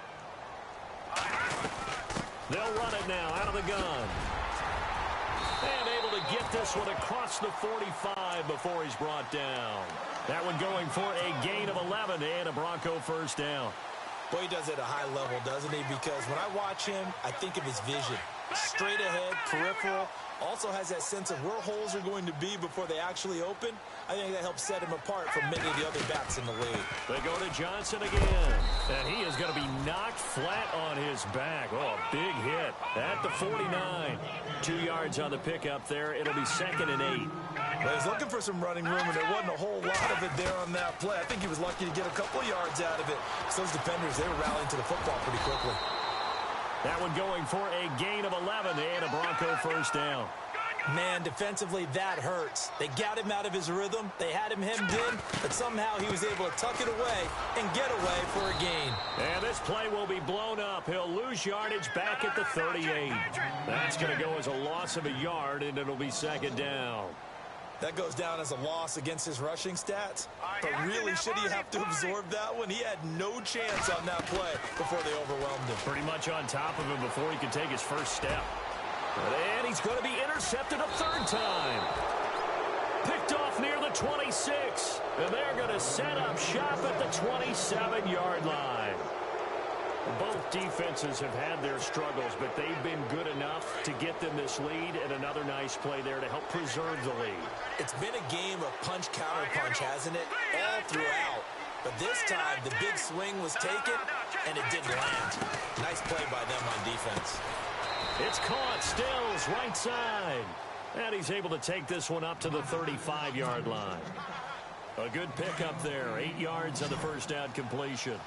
Speaker 3: They'll run it now out of the gun. And able to get this one across the 45 before he's brought down. That one going for a gain of 11 and a Bronco first down.
Speaker 4: Boy, he does it at a high level, doesn't he? Because when I watch him, I think of his vision. Straight ahead, peripheral, also has that sense of where holes are going to be before they actually open. I think that helps set him apart from many of the other backs in the league.
Speaker 3: They go to Johnson again, and he is going to be knocked flat on his back. Oh, a big hit at the 49. 2 yards on the pickup there. It'll be 2nd and 8.
Speaker 4: Well, he was looking for some running room, and there wasn't a whole lot of it there on that play. I think he was lucky to get a couple of yards out of it. So those defenders, they were rallying to the football pretty quickly.
Speaker 3: That one going for a gain of 11 and a Bronco first down.
Speaker 4: Man, defensively, that hurts. They got him out of his rhythm. They had him hemmed in, but somehow he was able to tuck it away and get away for a gain.
Speaker 3: And this play will be blown up. He'll lose yardage back at the 38. That's going to go as a loss of a yard, and it'll be 2nd down.
Speaker 4: That goes down as a loss against his rushing stats. But really, should he have to absorb that one? He had no chance on that play before they overwhelmed him.
Speaker 3: Pretty much on top of him before he could take his first step. And he's going to be intercepted a 3rd time. Picked off near the 26. And they're going to set up shop at the 27-yard line. Both defenses have had their struggles, but they've been good enough to get them this lead, and another nice play there to help preserve the lead.
Speaker 4: It's been a game of punch-counter-punch, hasn't it? All throughout. But this time, the big swing was taken, and it didn't land. Nice play by them on defense.
Speaker 3: It's caught. Stills right side. And he's able to take this one up to the 35-yard line. A good pickup there. 8 yards on the first down completion.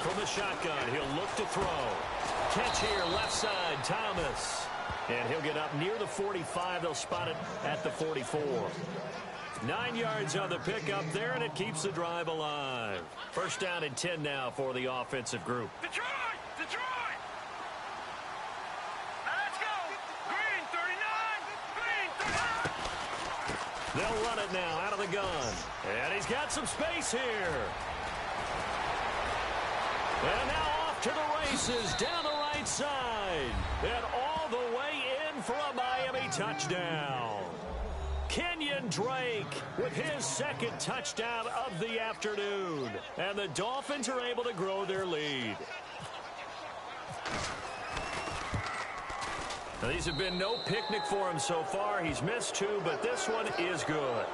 Speaker 3: From the shotgun, he'll look to throw. Catch here, left side, Thomas. And he'll get up near the 45. They'll spot it at the 44. 9 yards on the pickup there, and it keeps the drive alive. First down and 10 now for the offensive group.
Speaker 5: Detroit! Detroit! Now let's go! Green 39! Green 39!
Speaker 3: They'll run it now out of the gun. And he's got some space here. And now off to the races down the right side. And all the way in for a Miami touchdown. Kenyon Drake with his 2nd touchdown of the afternoon. And the Dolphins are able to grow their lead. Now, these have been no picnic for him so far. He's missed 2, but this one is good.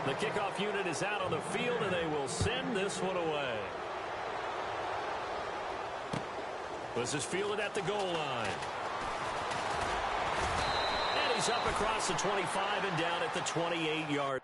Speaker 3: The kickoff unit is out on the field, and they will send this one away. This is fielded at the goal line. And he's up across the 25 and down at the 28-yard.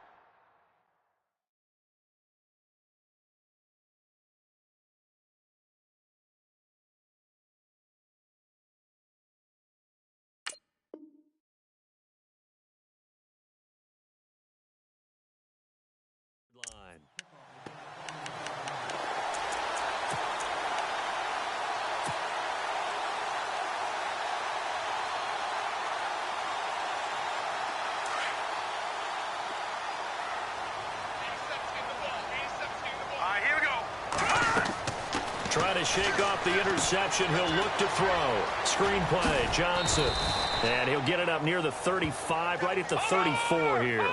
Speaker 3: Line.
Speaker 5: Here we go.
Speaker 3: Trying to shake off the interception. He'll look to throw. Screen play, Johnson. And he'll get it up near the 35, right at the 34 here.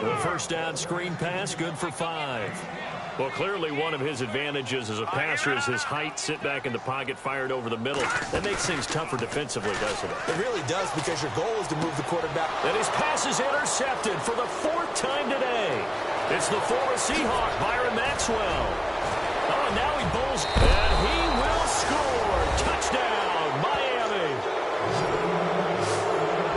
Speaker 3: The first down screen pass, good for 5. Well, clearly one of his advantages as a passer is his height. Sit back in the pocket, fired over the middle. That makes things tougher defensively, doesn't it?
Speaker 4: It really does, because your goal is to move the quarterback.
Speaker 3: And his pass is intercepted for the 4th time today. It's the former Seahawk, Byron Maxwell. Oh, and now he bowls, and he will score. Touchdown, Miami.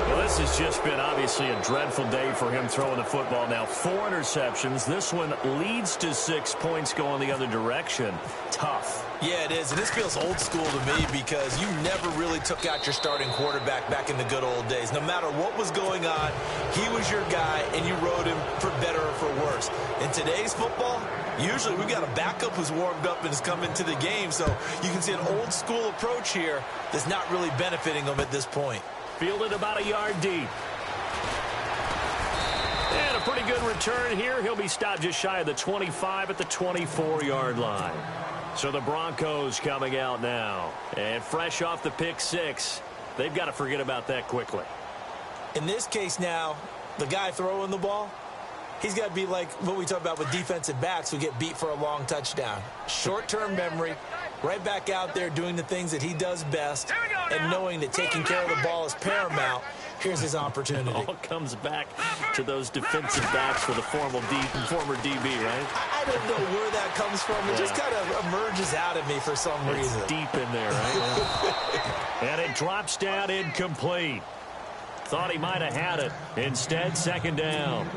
Speaker 3: Well, this has just been obviously a dreadful day for him throwing the football. Now 4 interceptions. This one leads to 6 points going the other direction. Tough.
Speaker 4: Yeah, it is, and this feels old school to me, because you never really took out your starting quarterback back in the good old days. No matter what was going on, he was your guy, and you rode him for better or for worse. In today's football, usually we've got a backup who's warmed up and has come into the game, so you can see an old school approach here that's not really benefiting them at this point.
Speaker 3: Fielded about a yard deep. And a pretty good return here. He'll be stopped just shy of the 25 at the 24-yard line. So the Broncos coming out now. And fresh off the pick six, they've got to forget about that quickly.
Speaker 4: In this case now, the guy throwing the ball, he's got to be like what we talk about with defensive backs who get beat for a long touchdown. Short-term memory, right back out there doing the things that he does best, and knowing that taking care of the ball is paramount. Here's his opportunity.
Speaker 3: It all comes back to those defensive backs for the former DB, right?
Speaker 4: I don't know where that comes from. It just kind of emerges out of me for some reason.
Speaker 3: It's deep in there, right? And it drops down incomplete. Thought he might have had it. Instead, second down.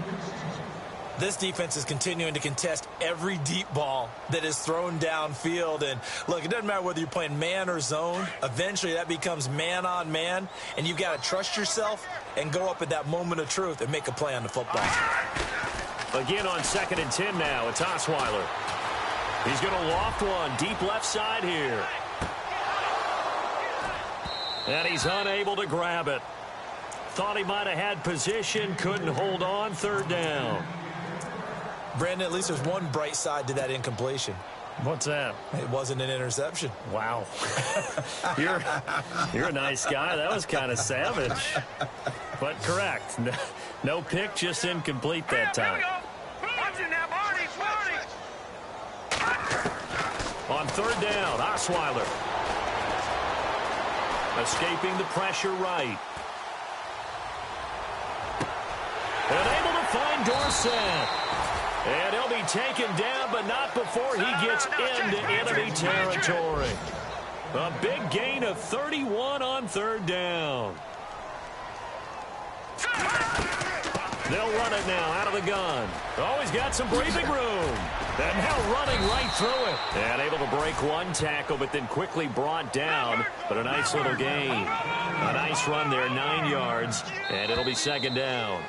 Speaker 4: This defense is continuing to contest every deep ball that is thrown downfield. And, look, it doesn't matter whether you're playing man or zone. Eventually, that becomes man-on-man, and you've got to trust yourself and go up at that moment of truth and make a play on the football.
Speaker 3: Again on 2nd and 10 now. It's Osweiler. He's going to loft one deep left side here. And he's unable to grab it. Thought he might have had position, couldn't hold on, third down.
Speaker 4: Brandon, at least there's one bright side to that incompletion.
Speaker 3: What's that?
Speaker 4: It wasn't an interception.
Speaker 3: Wow. You're a nice guy. That was kind of savage. But correct. No pick, just incomplete that time.
Speaker 5: Watch it now, Barney.
Speaker 3: On third down, Osweiler. Escaping the pressure right. And able to find Dorsett. And he'll be taken down, but not before he gets into enemy territory. A big gain of 31 on third down. They'll run it now out of the gun. Oh, he's got some breathing room. And now running right through it. And able to break one tackle, but then quickly brought down. But a nice little gain. A nice run there, 9 yards. And it'll be second down.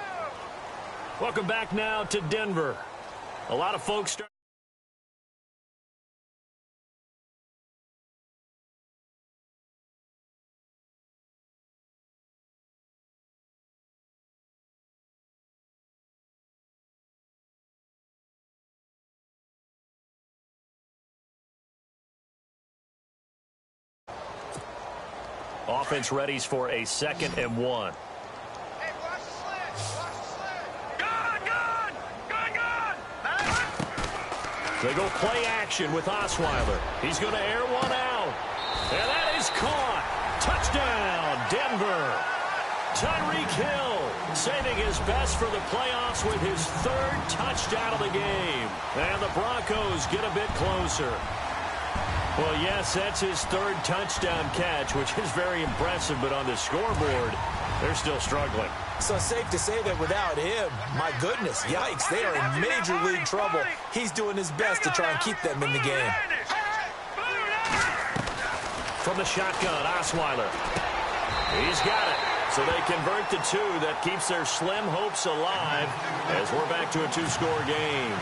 Speaker 3: Welcome back now to Denver. A lot of folks start. Offense readies for a 2nd and 1.
Speaker 5: Hey, watch the slant. Gone.
Speaker 3: They go play action with Osweiler. He's going to air one out. And that is caught. Touchdown, Denver. Tyreek Hill saving his best for the playoffs with his 3rd touchdown of the game. And the Broncos get a bit closer. Well, yes, that's his 3rd touchdown catch, which is very impressive. But on the scoreboard, they're still struggling.
Speaker 4: So safe to say that without him, my goodness, yikes, they are in major league trouble. He's doing his best to try and keep them in the game.
Speaker 3: From the shotgun, Osweiler. He's got it. So they convert to 2. That keeps their slim hopes alive as we're back to a 2-score game.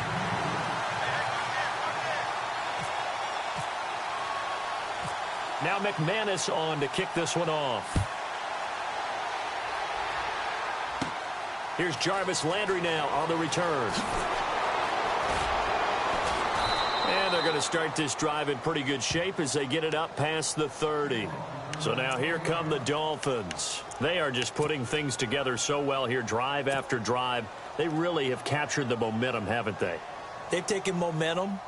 Speaker 3: Now McManus on to kick this one off. Here's Jarvis Landry now on the return. And they're going to start this drive in pretty good shape as they get it up past the 30. So now here come the Dolphins. They are just putting things together so well here, drive after drive. They really have captured the momentum, haven't they?
Speaker 4: They've taken momentum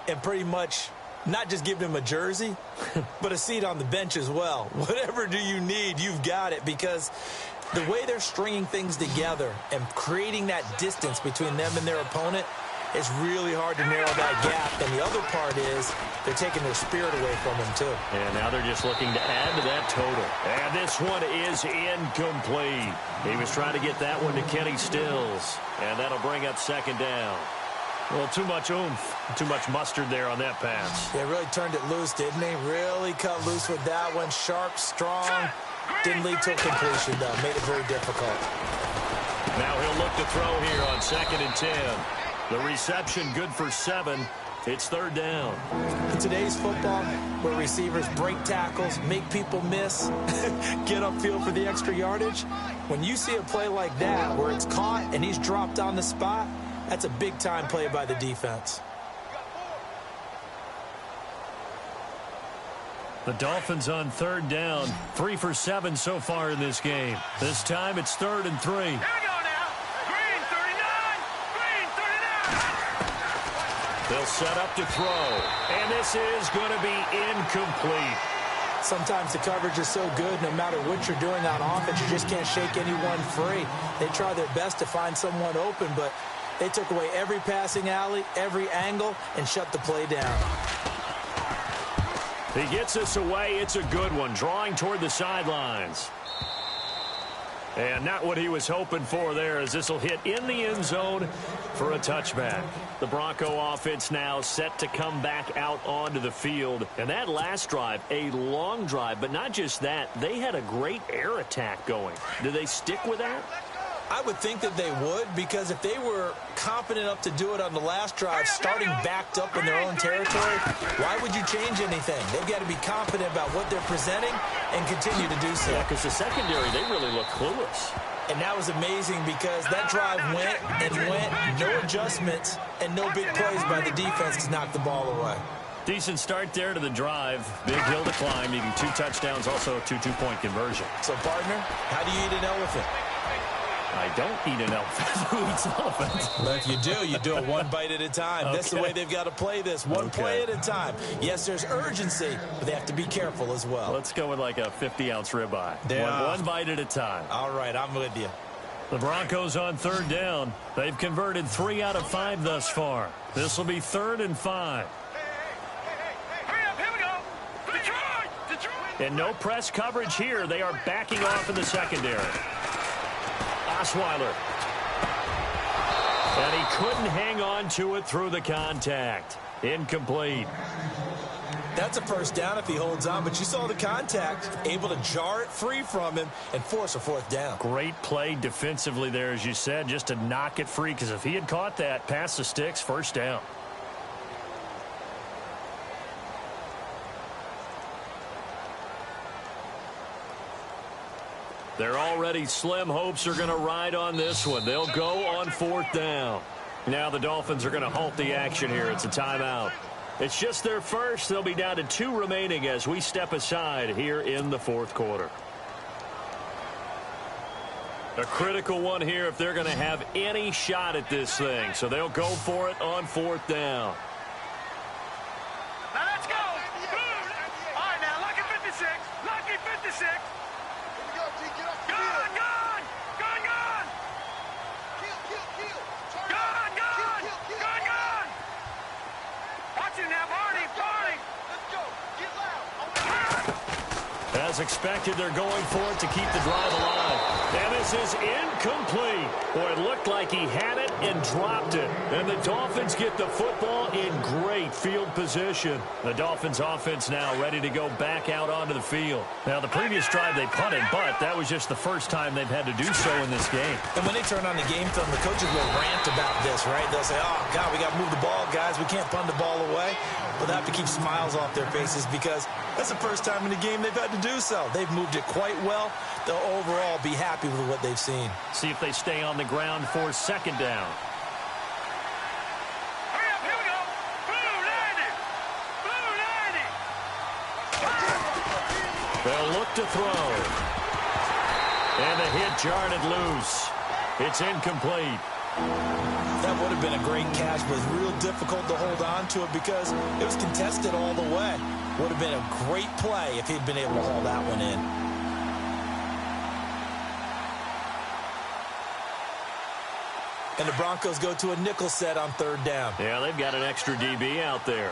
Speaker 4: and pretty much not just given him a jersey, but a seat on the bench as well. Whatever do you need, you've got it, because the way they're stringing things together and creating that distance between them and their opponent, it's really hard to narrow that gap. And the other part is they're taking their spirit away from him, too.
Speaker 3: And now they're just looking to add to that total. And this one is incomplete. He was trying to get that one to Kenny Stills. And that'll bring up second down. Well, too much oomph, too much mustard there on that pass.
Speaker 4: They really turned it loose, didn't they? Really cut loose with that one. Sharp, strong. Didn't lead to a completion, though. Made it very difficult.
Speaker 3: Now he'll look to throw here on 2nd and 10. The reception good for 7. It's third down.
Speaker 4: In today's football, where receivers break tackles, make people miss, get upfield for the extra yardage, when you see a play like that where it's caught and he's dropped on the spot, That's a big-time play by the defense.
Speaker 3: The Dolphins on third down, 3 for 7 so far in this game. This time it's 3rd and 3.
Speaker 5: Here we go now. Green 39. Green 39.
Speaker 3: They'll set up to throw, and this is going to be incomplete.
Speaker 4: Sometimes the coverage is so good, no matter what you're doing on offense, you just can't shake anyone free. They try their best to find someone open, but they took away every passing alley, every angle, and shut the play down.
Speaker 3: He gets us away. It's a good one, drawing toward the sidelines. And not what he was hoping for there, as this will hit in the end zone for a touchback. The Bronco offense now set to come back out onto the field. And that last drive, a long drive, but not just that, they had a great air attack going. Do they stick with that?
Speaker 4: I would think that they would, because if they were confident enough to do it on the last drive, starting backed up in their own territory, why would you change anything? They've got to be confident about what they're presenting and continue to do so.
Speaker 3: Yeah, because the secondary, they really look clueless.
Speaker 4: And that was amazing because that drive went and went, no adjustments, and no big plays by the defense to knock the ball away.
Speaker 3: Decent start there to the drive. Big hill to climb, needing 2 touchdowns, also a 2 two-point conversion.
Speaker 4: So, partner, how do you eat an elephant?
Speaker 3: I don't eat an elephant. Who eats elephants?
Speaker 4: Well, if you do it one bite at a time.
Speaker 3: Okay.
Speaker 4: That's the way they've got to play this, one play at a time. Yes, there's urgency, but they have to be careful as well.
Speaker 3: Let's go with like a 50-ounce ribeye.
Speaker 4: Yeah.
Speaker 3: One bite at a time.
Speaker 4: All right, I'm with you.
Speaker 3: The Broncos on third down. They've converted 3 out of 5 thus far. This will be 3rd and 5.
Speaker 5: Hurry up, here we go. Detroit.
Speaker 3: And no press coverage here. They are backing off in the secondary. Osweiler. And he couldn't hang on to it through the contact. Incomplete.
Speaker 4: That's a first down if he holds on, but you saw the contact, able to jar it free from him and force a 4th down.
Speaker 3: Great play defensively there, as you said, just to knock it free, because if he had caught that, past the sticks, 1st down. Their already slim hopes are going to ride on this one. They'll go on 4th down. Now the Dolphins are going to halt the action here. It's a timeout. It's just their first. They'll be down to 2 remaining as we step aside here in the 4th quarter. A critical one here if they're going to have any shot at this thing. So they'll go for it on 4th down.
Speaker 5: Now let's go. All right, now, lucky 56. Lucky 56.
Speaker 3: As expected, they're going for it to keep the drive alive. And this is incomplete. Boy, it looked like he had it and dropped it. And the Dolphins get the football in great field position. The Dolphins offense now ready to go back out onto the field. Now, the previous drive they punted, but that was just the first time they've had to do so in this game.
Speaker 4: And when they turn on the game film, the coaches will rant about this, right? They'll say, oh, God, we got to move the ball, guys. We can't punt the ball away. But they have to keep smiles off their faces because that's the first time in the game they've had to do so. They've moved it quite well. They'll overall be happy with what they've seen.
Speaker 3: See if they stay on the ground for 2nd down.
Speaker 5: Hurry up, here we go. Blue 90. Blue 90.
Speaker 3: They'll look to throw. And the hit jarred it loose. It's incomplete.
Speaker 4: That would have been a great catch, but it's real difficult to hold on to it because it was contested all the way. Would have been a great play if he'd been able to haul that one in. And the Broncos go to a nickel set on 3rd down.
Speaker 3: Yeah, they've got an extra DB out there.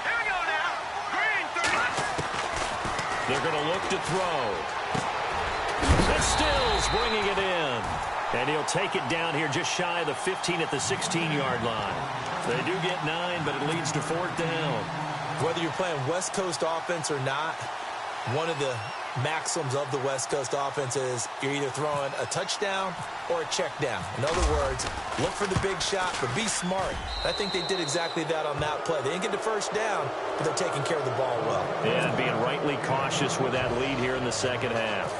Speaker 5: Here we go now. Green 30.
Speaker 3: They're going to look to throw. And Stills bringing it in. And he'll take it down here just shy of the 15 at the 16-yard line. They do get 9, but it leads to 4th down.
Speaker 4: Whether you're playing West Coast offense or not, one of the maxims of the West Coast offense is you're either throwing a touchdown or a check down. In other words, look for the big shot, but be smart. I think they did exactly that on that play. They didn't get the 1st down, but they're taking care of the ball well.
Speaker 3: And being rightly cautious with that lead here in the 2nd half.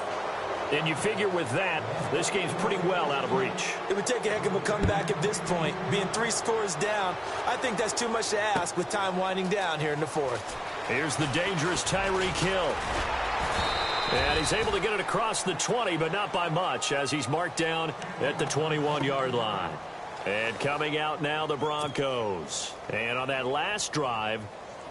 Speaker 3: And you figure with that, This game's pretty well out of reach.
Speaker 4: It would take a heck of a comeback at this point. Being 3 scores down, I think that's too much to ask with time winding down here in the 4th.
Speaker 3: Here's the dangerous Tyreek Hill. And he's able to get it across the 20, but not by much, as he's marked down at the 21-yard line. And coming out now, the Broncos. And on that last drive,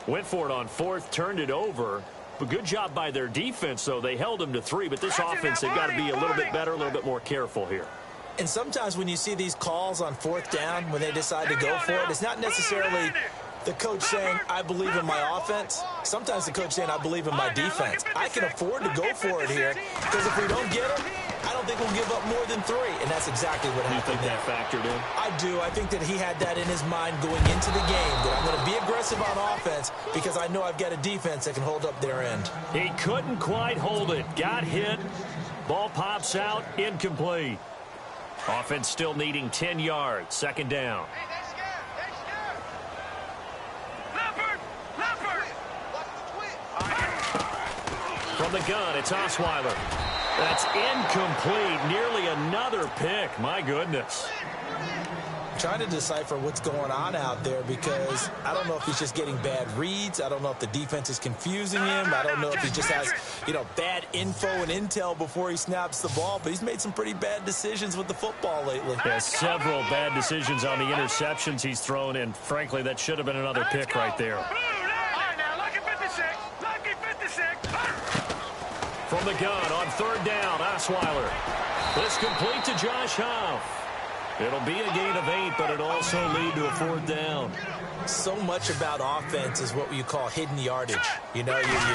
Speaker 3: went for it on 4th, turned it over. But good job by their defense, though. They held them to 3, but this offense, they've got to be a little bit better, a little bit more careful here.
Speaker 4: And sometimes when you see these calls on 4th down, when they decide to go for it, it's not necessarily the coach saying, I believe in my offense. Sometimes the coach saying, I believe in my defense. I can afford to go for it here, because if we don't get it, I don't think we'll give up more than 3. And that's exactly what happened there.
Speaker 3: You think that factored in?
Speaker 4: I do. I think that he had that in his mind going into the game, that I'm going to be aggressive on offense because I know I've got a defense that can hold up their end.
Speaker 3: He couldn't quite hold it. Got hit. Ball pops out. Incomplete. Offense still needing 10 yards. 2nd down. From the gun, it's Osweiler. That's incomplete. Nearly another pick. My goodness.
Speaker 4: I'm trying to decipher what's going on out there because I don't know if he's just getting bad reads. I don't know if the defense is confusing him. I don't know if he just has, bad info and intel before he snaps the ball. But he's made some pretty bad decisions with the football lately.
Speaker 3: Yeah, several bad decisions on the interceptions he's thrown, and frankly, that should have been another pick right there. From the gun on 3rd down, Osweiler. This complete to Josh Huff. It'll be a gain of 8, but it'll also lead to a 4th down.
Speaker 4: So much about offense is what you call hidden yardage. You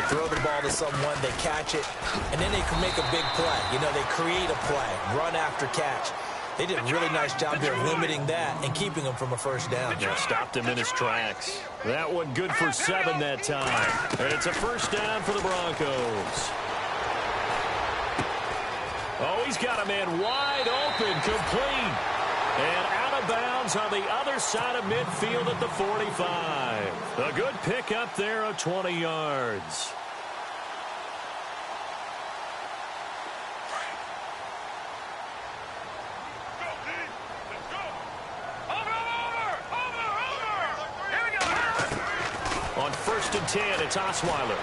Speaker 4: throw the ball to someone, they catch it, and then they can make a big play. They create a play, run after catch. They did a really nice job there limiting that and keeping him from a 1st down.
Speaker 3: Yeah, stopped him in his tracks. That one good for 7 that time. And it's a 1st down for the Broncos. Oh, he's got a man wide open, complete. And out of bounds on the other side of midfield at the 45. A good pick up there of 20 yards. On 1st and 10, it's Osweiler.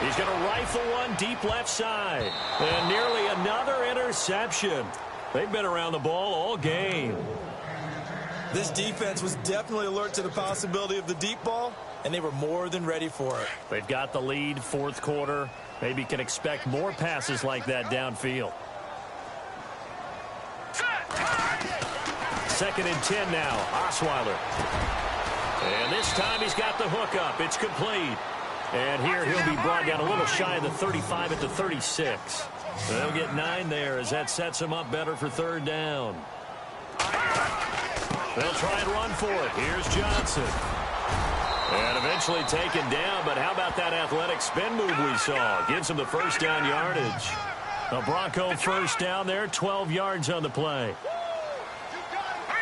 Speaker 3: He's going to rifle one deep left side. And nearly another interception. They've been around the ball all game.
Speaker 4: This defense was definitely alert to the possibility of the deep ball, and they were more than ready for it.
Speaker 3: They've got the lead, 4th quarter. Maybe can expect more passes like that downfield. 2nd and 10 now, Osweiler. And this time he's got the hook up. It's complete. And here he'll be brought down a little shy of the 35 at the 36. They'll get 9 there as that sets him up better for 3rd down. They'll try and run for it. Here's Johnson. And eventually taken down, but how about that athletic spin move we saw? Gives him the 1st down yardage. A Bronco 1st down there, 12 yards on the play.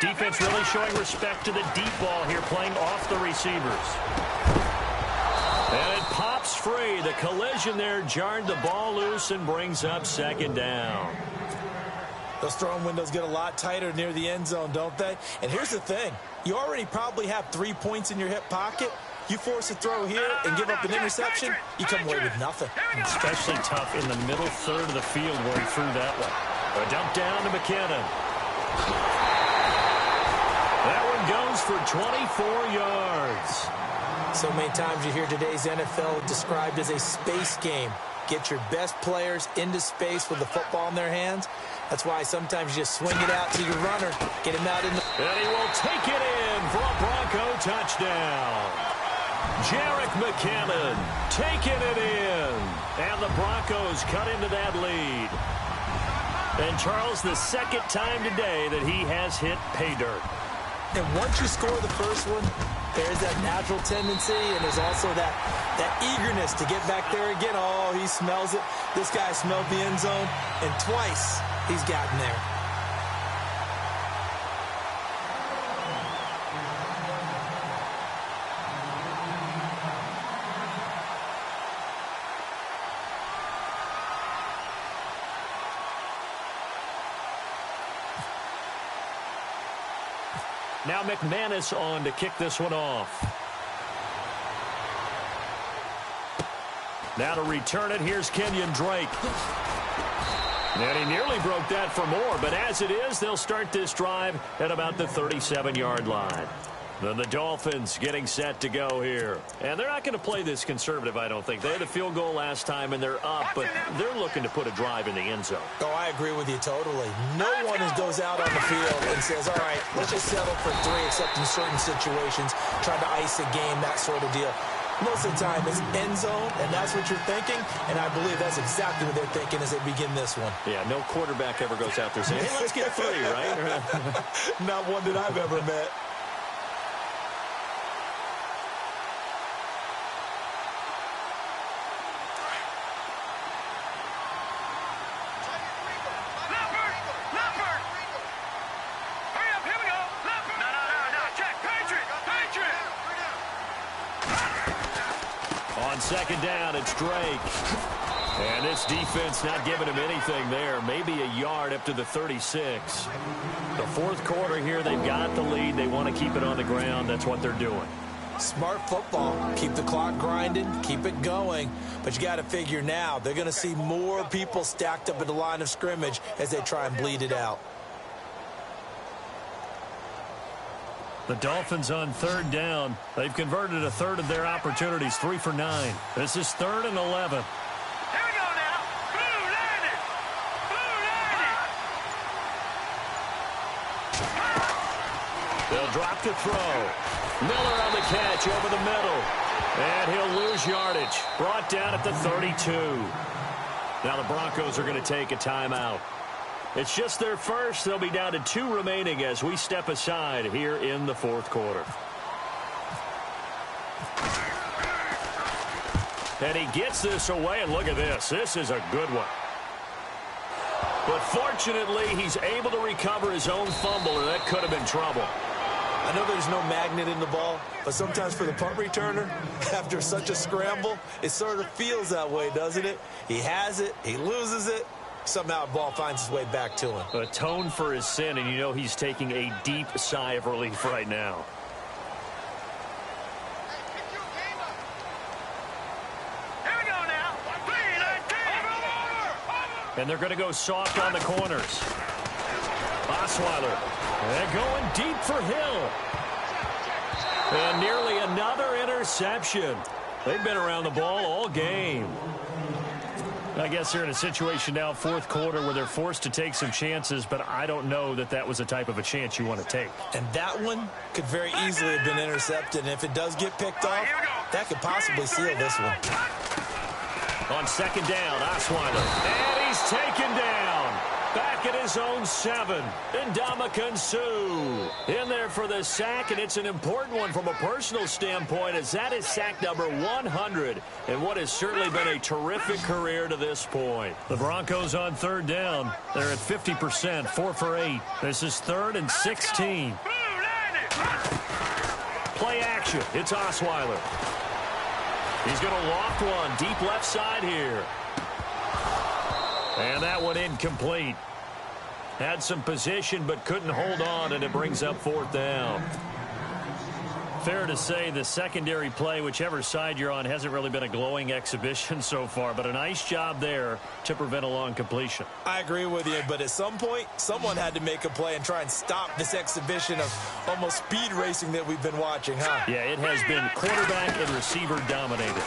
Speaker 3: Defense really showing respect to the deep ball here, playing off the receivers. And it pops free. The collision there jarred the ball loose and brings up 2nd down.
Speaker 4: Those throwing windows get a lot tighter near the end zone, don't they? And here's the thing. You already probably have 3 points in your hip pocket. You force a throw here and give up an interception, you come away with nothing.
Speaker 3: Especially tough in the middle 3rd of the field where he threw that one. A dump down to McKinnon. That one goes for 24 yards.
Speaker 4: So many times you hear today's NFL described as a space game. Get your best players into space with the football in their hands. That's why sometimes you just swing it out to your runner, get him out in the...
Speaker 3: And he will take it in for a Bronco touchdown. Jerick McKinnon taking it in. And the Broncos cut into that lead. And Charles, the 2nd time today that he has hit pay dirt.
Speaker 4: And once you score the first one, there's that natural tendency, and there's also that eagerness to get back there again. Oh, he smells it. This guy smelled the end zone, and twice he's gotten there.
Speaker 3: Now McManus on to kick this one off. Now to return it, here's Kenyon Drake. And he nearly broke that for more, but as it is, they'll start this drive at about the 37-yard line. Then the Dolphins getting set to go here. And they're not going to play this conservative, I don't think. They had a field goal last time, and they're up, but they're looking to put a drive in the end zone.
Speaker 4: Oh, I agree with you totally. No one goes out on the field and says, all right, let's just settle for 3, except in certain situations, trying to ice a game, that sort of deal. Most of the time, it's end zone, and that's what you're thinking, and I believe that's exactly what they're thinking as they begin this one.
Speaker 3: Yeah, no quarterback ever goes out there saying, hey, let's get 3, right?
Speaker 4: Not one that I've ever met.
Speaker 3: Second down, it's Drake. And this defense not giving him anything there. Maybe a yard up to the 36. The fourth quarter here, they've got the lead. They want to keep it on the ground. That's what they're doing.
Speaker 4: Smart football. Keep the clock grinding. Keep it going. But you got to figure now, they're going to see more people stacked up at the line of scrimmage as they try and bleed it out.
Speaker 3: The Dolphins on third down. They've converted a third of their opportunities, 3 for 9. This is 3rd and 11.
Speaker 5: Here we go now. Blue landed. Blue landed.
Speaker 3: They'll drop to throw. Miller on the catch over the middle. And he'll lose yardage. Brought down at the 32. Now the Broncos are going to take a timeout. It's just their first. They'll be down to 2 remaining as we step aside here in the fourth quarter. And he gets this away, and look at this. This is a good one. But fortunately, he's able to recover his own fumble, or that could have been trouble.
Speaker 4: I know there's no magnet in the ball, but sometimes for the punt returner, after such a scramble, it sort of feels that way, doesn't it? He has it, he loses it. Somehow the ball finds its way back to him.
Speaker 3: Atone for his sin, and you know he's taking a deep sigh of relief right now.
Speaker 5: Here we go now.
Speaker 3: And they're going to go soft on the corners. Osweiler. They're going deep for Hill. And nearly another interception. They've been around the ball all game. I guess they're in a situation now, fourth quarter, where they're forced to take some chances, but I don't know that that was the type of a chance you want to take.
Speaker 4: And that one could very easily have been intercepted, and if it does get picked off, that could possibly seal this one.
Speaker 3: On second down, Osweiler. And he's taken down. Back at his own 7. Ndamukong Suh in there for the sack, and it's an important one from a personal standpoint, as that is sack number 100 in what has certainly been a terrific career to this point. The Broncos on third down. They're at 50%, 4 for 8. This is 3rd and 16. Play action. It's Osweiler. He's going to loft one deep left side here. And that one incomplete. Had some position but couldn't hold on, and it brings up 4th down. Fair to say the secondary play, whichever side you're on, hasn't really been a glowing exhibition so far, but a nice job there to prevent a long completion.
Speaker 4: I agree with you, but at some point, someone had to make a play and try and stop this exhibition of almost speed racing that we've been watching, huh?
Speaker 3: Yeah, it has been quarterback and receiver dominated.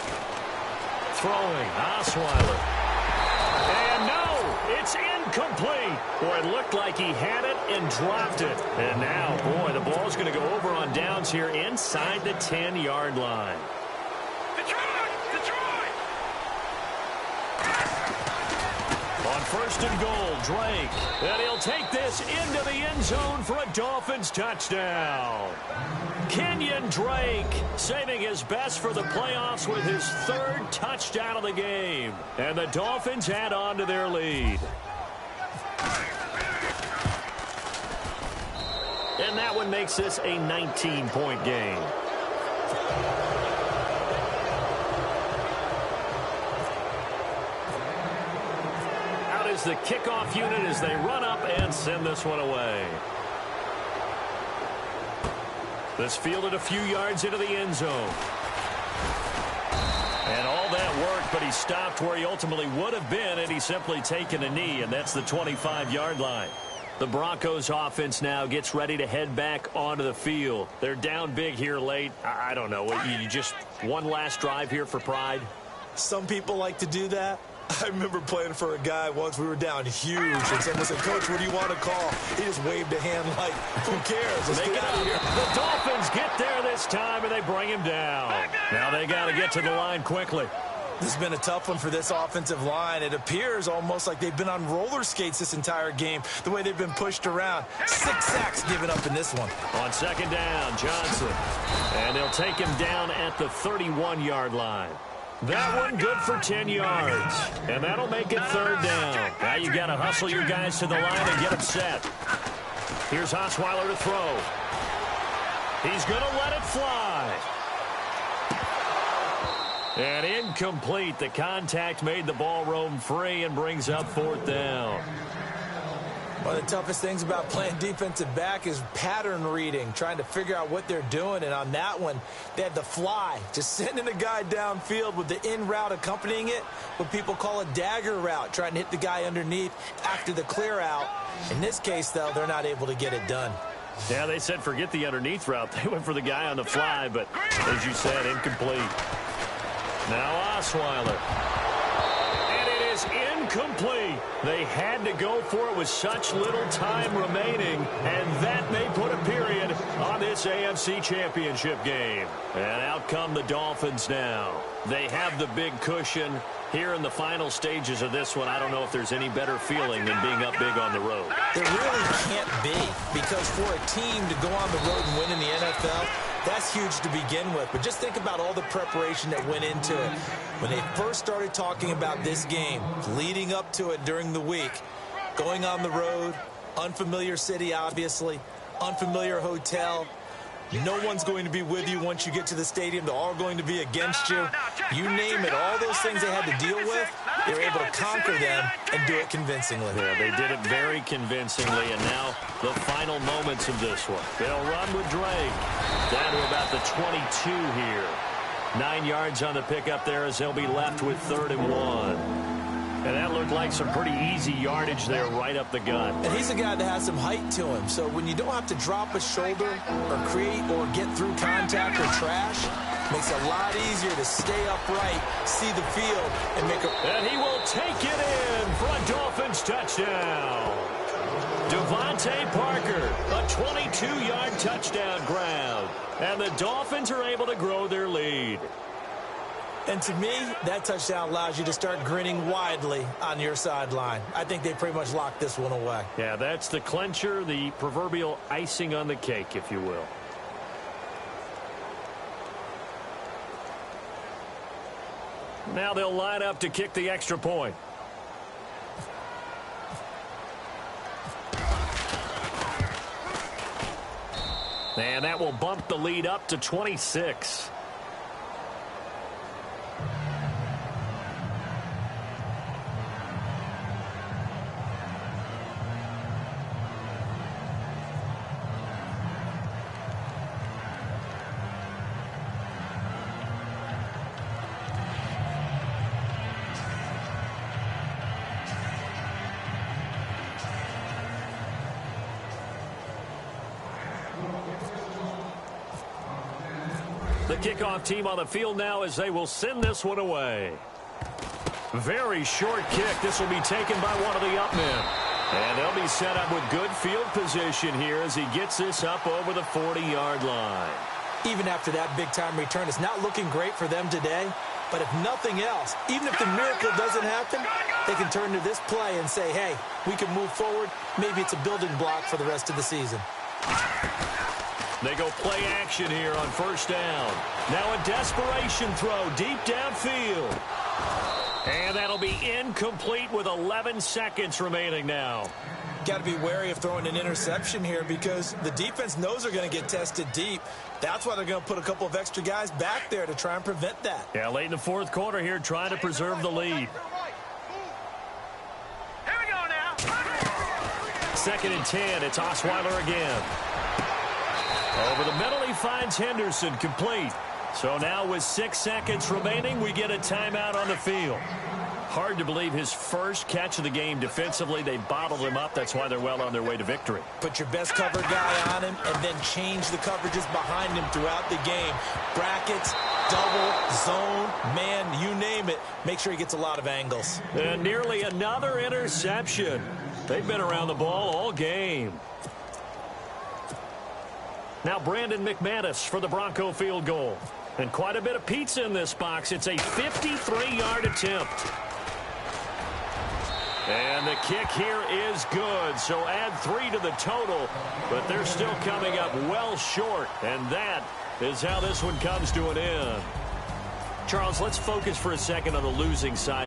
Speaker 3: Throwing, Osweiler. And no, it's incomplete. Boy, it looked like he had it and dropped it. And now, boy, the ball's going to go over on downs here inside the 10-yard line.
Speaker 5: Detroit!
Speaker 3: On 1st and goal, Drake. And he'll take this into the end zone for a Dolphins touchdown. Kenyon Drake saving his best for the playoffs with his 3rd touchdown of the game. And the Dolphins add on to their lead. And that one makes this a 19-point game. Out is the kickoff unit as they run up and send this one away. This fielded a few yards into the end zone. And all that work, but he stopped where he ultimately would have been had he simply taken a knee, and that's the 25-yard line. The Broncos offense now gets ready to head back onto the field. They're down big here late. I don't know. You just one last drive here for pride?
Speaker 4: Some people like to do that. I remember playing for a guy once. We were down huge, and someone said, "Coach, what do you want to call?" He just waved a hand like, "Who cares? Let's get out of here."
Speaker 3: The Dolphins get there this time, and they bring him down. Now they got to get to the line quickly.
Speaker 4: This has been a tough one for this offensive line. It appears almost like they've been on roller skates this entire game, the way they've been pushed around. 6 sacks given up in this one.
Speaker 3: On second down, Johnson. And they'll take him down at the 31-yard line. That one good for 10 yards. And that'll make it third down. Now you got to hustle your guys to the line and get them set. Here's Osweiler to throw. He's going to let it fly. And incomplete. The contact made the ball roam free and brings up fourth down.
Speaker 4: One of the toughest things about playing defensive back is pattern reading, trying to figure out what they're doing. And on that one, they had the fly, just sending a guy downfield with the in route accompanying it, what people call a dagger route, trying to hit the guy underneath after the clear out. In this case, though, they're not able to get it done.
Speaker 3: Yeah, they said forget the underneath route. They went for the guy on the fly, but as you said, incomplete. Now Osweiler. And it is incomplete. They had to go for it with such little time remaining, and that may put a period on this AFC Championship game. And out come the Dolphins now. They have the big cushion. Here in the final stages of this one, I don't know if there's any better feeling than being up big on the road.
Speaker 4: There really can't be, because for a team to go on the road and win in the NFL, that's huge to begin with. But just think about all the preparation that went into it. When they first started talking about this game, leading up to it during the week, going on the road, unfamiliar city, obviously, unfamiliar hotel. No one's going to be with you once you get to the stadium. They're all going to be against you. You name it, all those things they had to deal with, they were able to conquer them and do it convincingly.
Speaker 3: Yeah, they did it very convincingly, and now the final moments of this one. They'll run with Drake. Down to about the 22 here. 9 yards on the pickup there as they'll be left with 3rd and 1. And that looked like some pretty easy yardage there right up the gut.
Speaker 4: And he's a guy that has some height to him. So when you don't have to drop a shoulder or create or get through contact or trash, makes it a lot easier to stay upright, see the field, and make a...
Speaker 3: And he will take it in for a Dolphins touchdown. Devontae Parker, a 22-yard touchdown grab. And the Dolphins are able to grow their lead.
Speaker 4: And to me, that touchdown allows you to start grinning widely on your sideline. I think they pretty much locked this one away.
Speaker 3: Yeah, that's the clincher, the proverbial icing on the cake, if you will. Now they'll line up to kick the extra point. And that will bump the lead up to 26. The kickoff team on the field now as they will send this one away. Very short kick. This will be taken by one of the up men. And they'll be set up with good field position here as he gets this up over the 40-yard line.
Speaker 4: Even after that big-time return, it's not looking great for them today. But if nothing else, even if the miracle doesn't happen, they can turn to this play and say, hey, we can move forward. Maybe it's a building block for the rest of the season.
Speaker 3: They go play action here on first down. Now a desperation throw deep downfield. And that'll be incomplete with 11 seconds remaining now.
Speaker 4: Got to be wary of throwing an interception here because the defense knows they're going to get tested deep. That's why they're going to put a couple of extra guys back there to try and prevent that.
Speaker 3: Yeah, late in the fourth quarter here trying to preserve the lead.
Speaker 5: Here we go now.
Speaker 3: 2nd and 10. It's Osweiler again. Over the middle, he finds Henderson, complete. So now with 6 seconds remaining, we get a timeout on the field. Hard to believe his first catch of the game defensively. They bottled him up. That's why they're well on their way to victory.
Speaker 4: Put your best cover guy on him and then change the coverages behind him throughout the game. Brackets, double, zone, man, you name it. Make sure he gets a lot of angles.
Speaker 3: And nearly another interception. They've been around the ball all game. Now Brandon McManus for the Bronco field goal. And quite a bit of pizza in this box. It's a 53-yard attempt. And the kick here is good, so add 3 to the total, but they're still coming up well short, and that is how this one comes to an end. Charles, let's focus for a second on the losing side.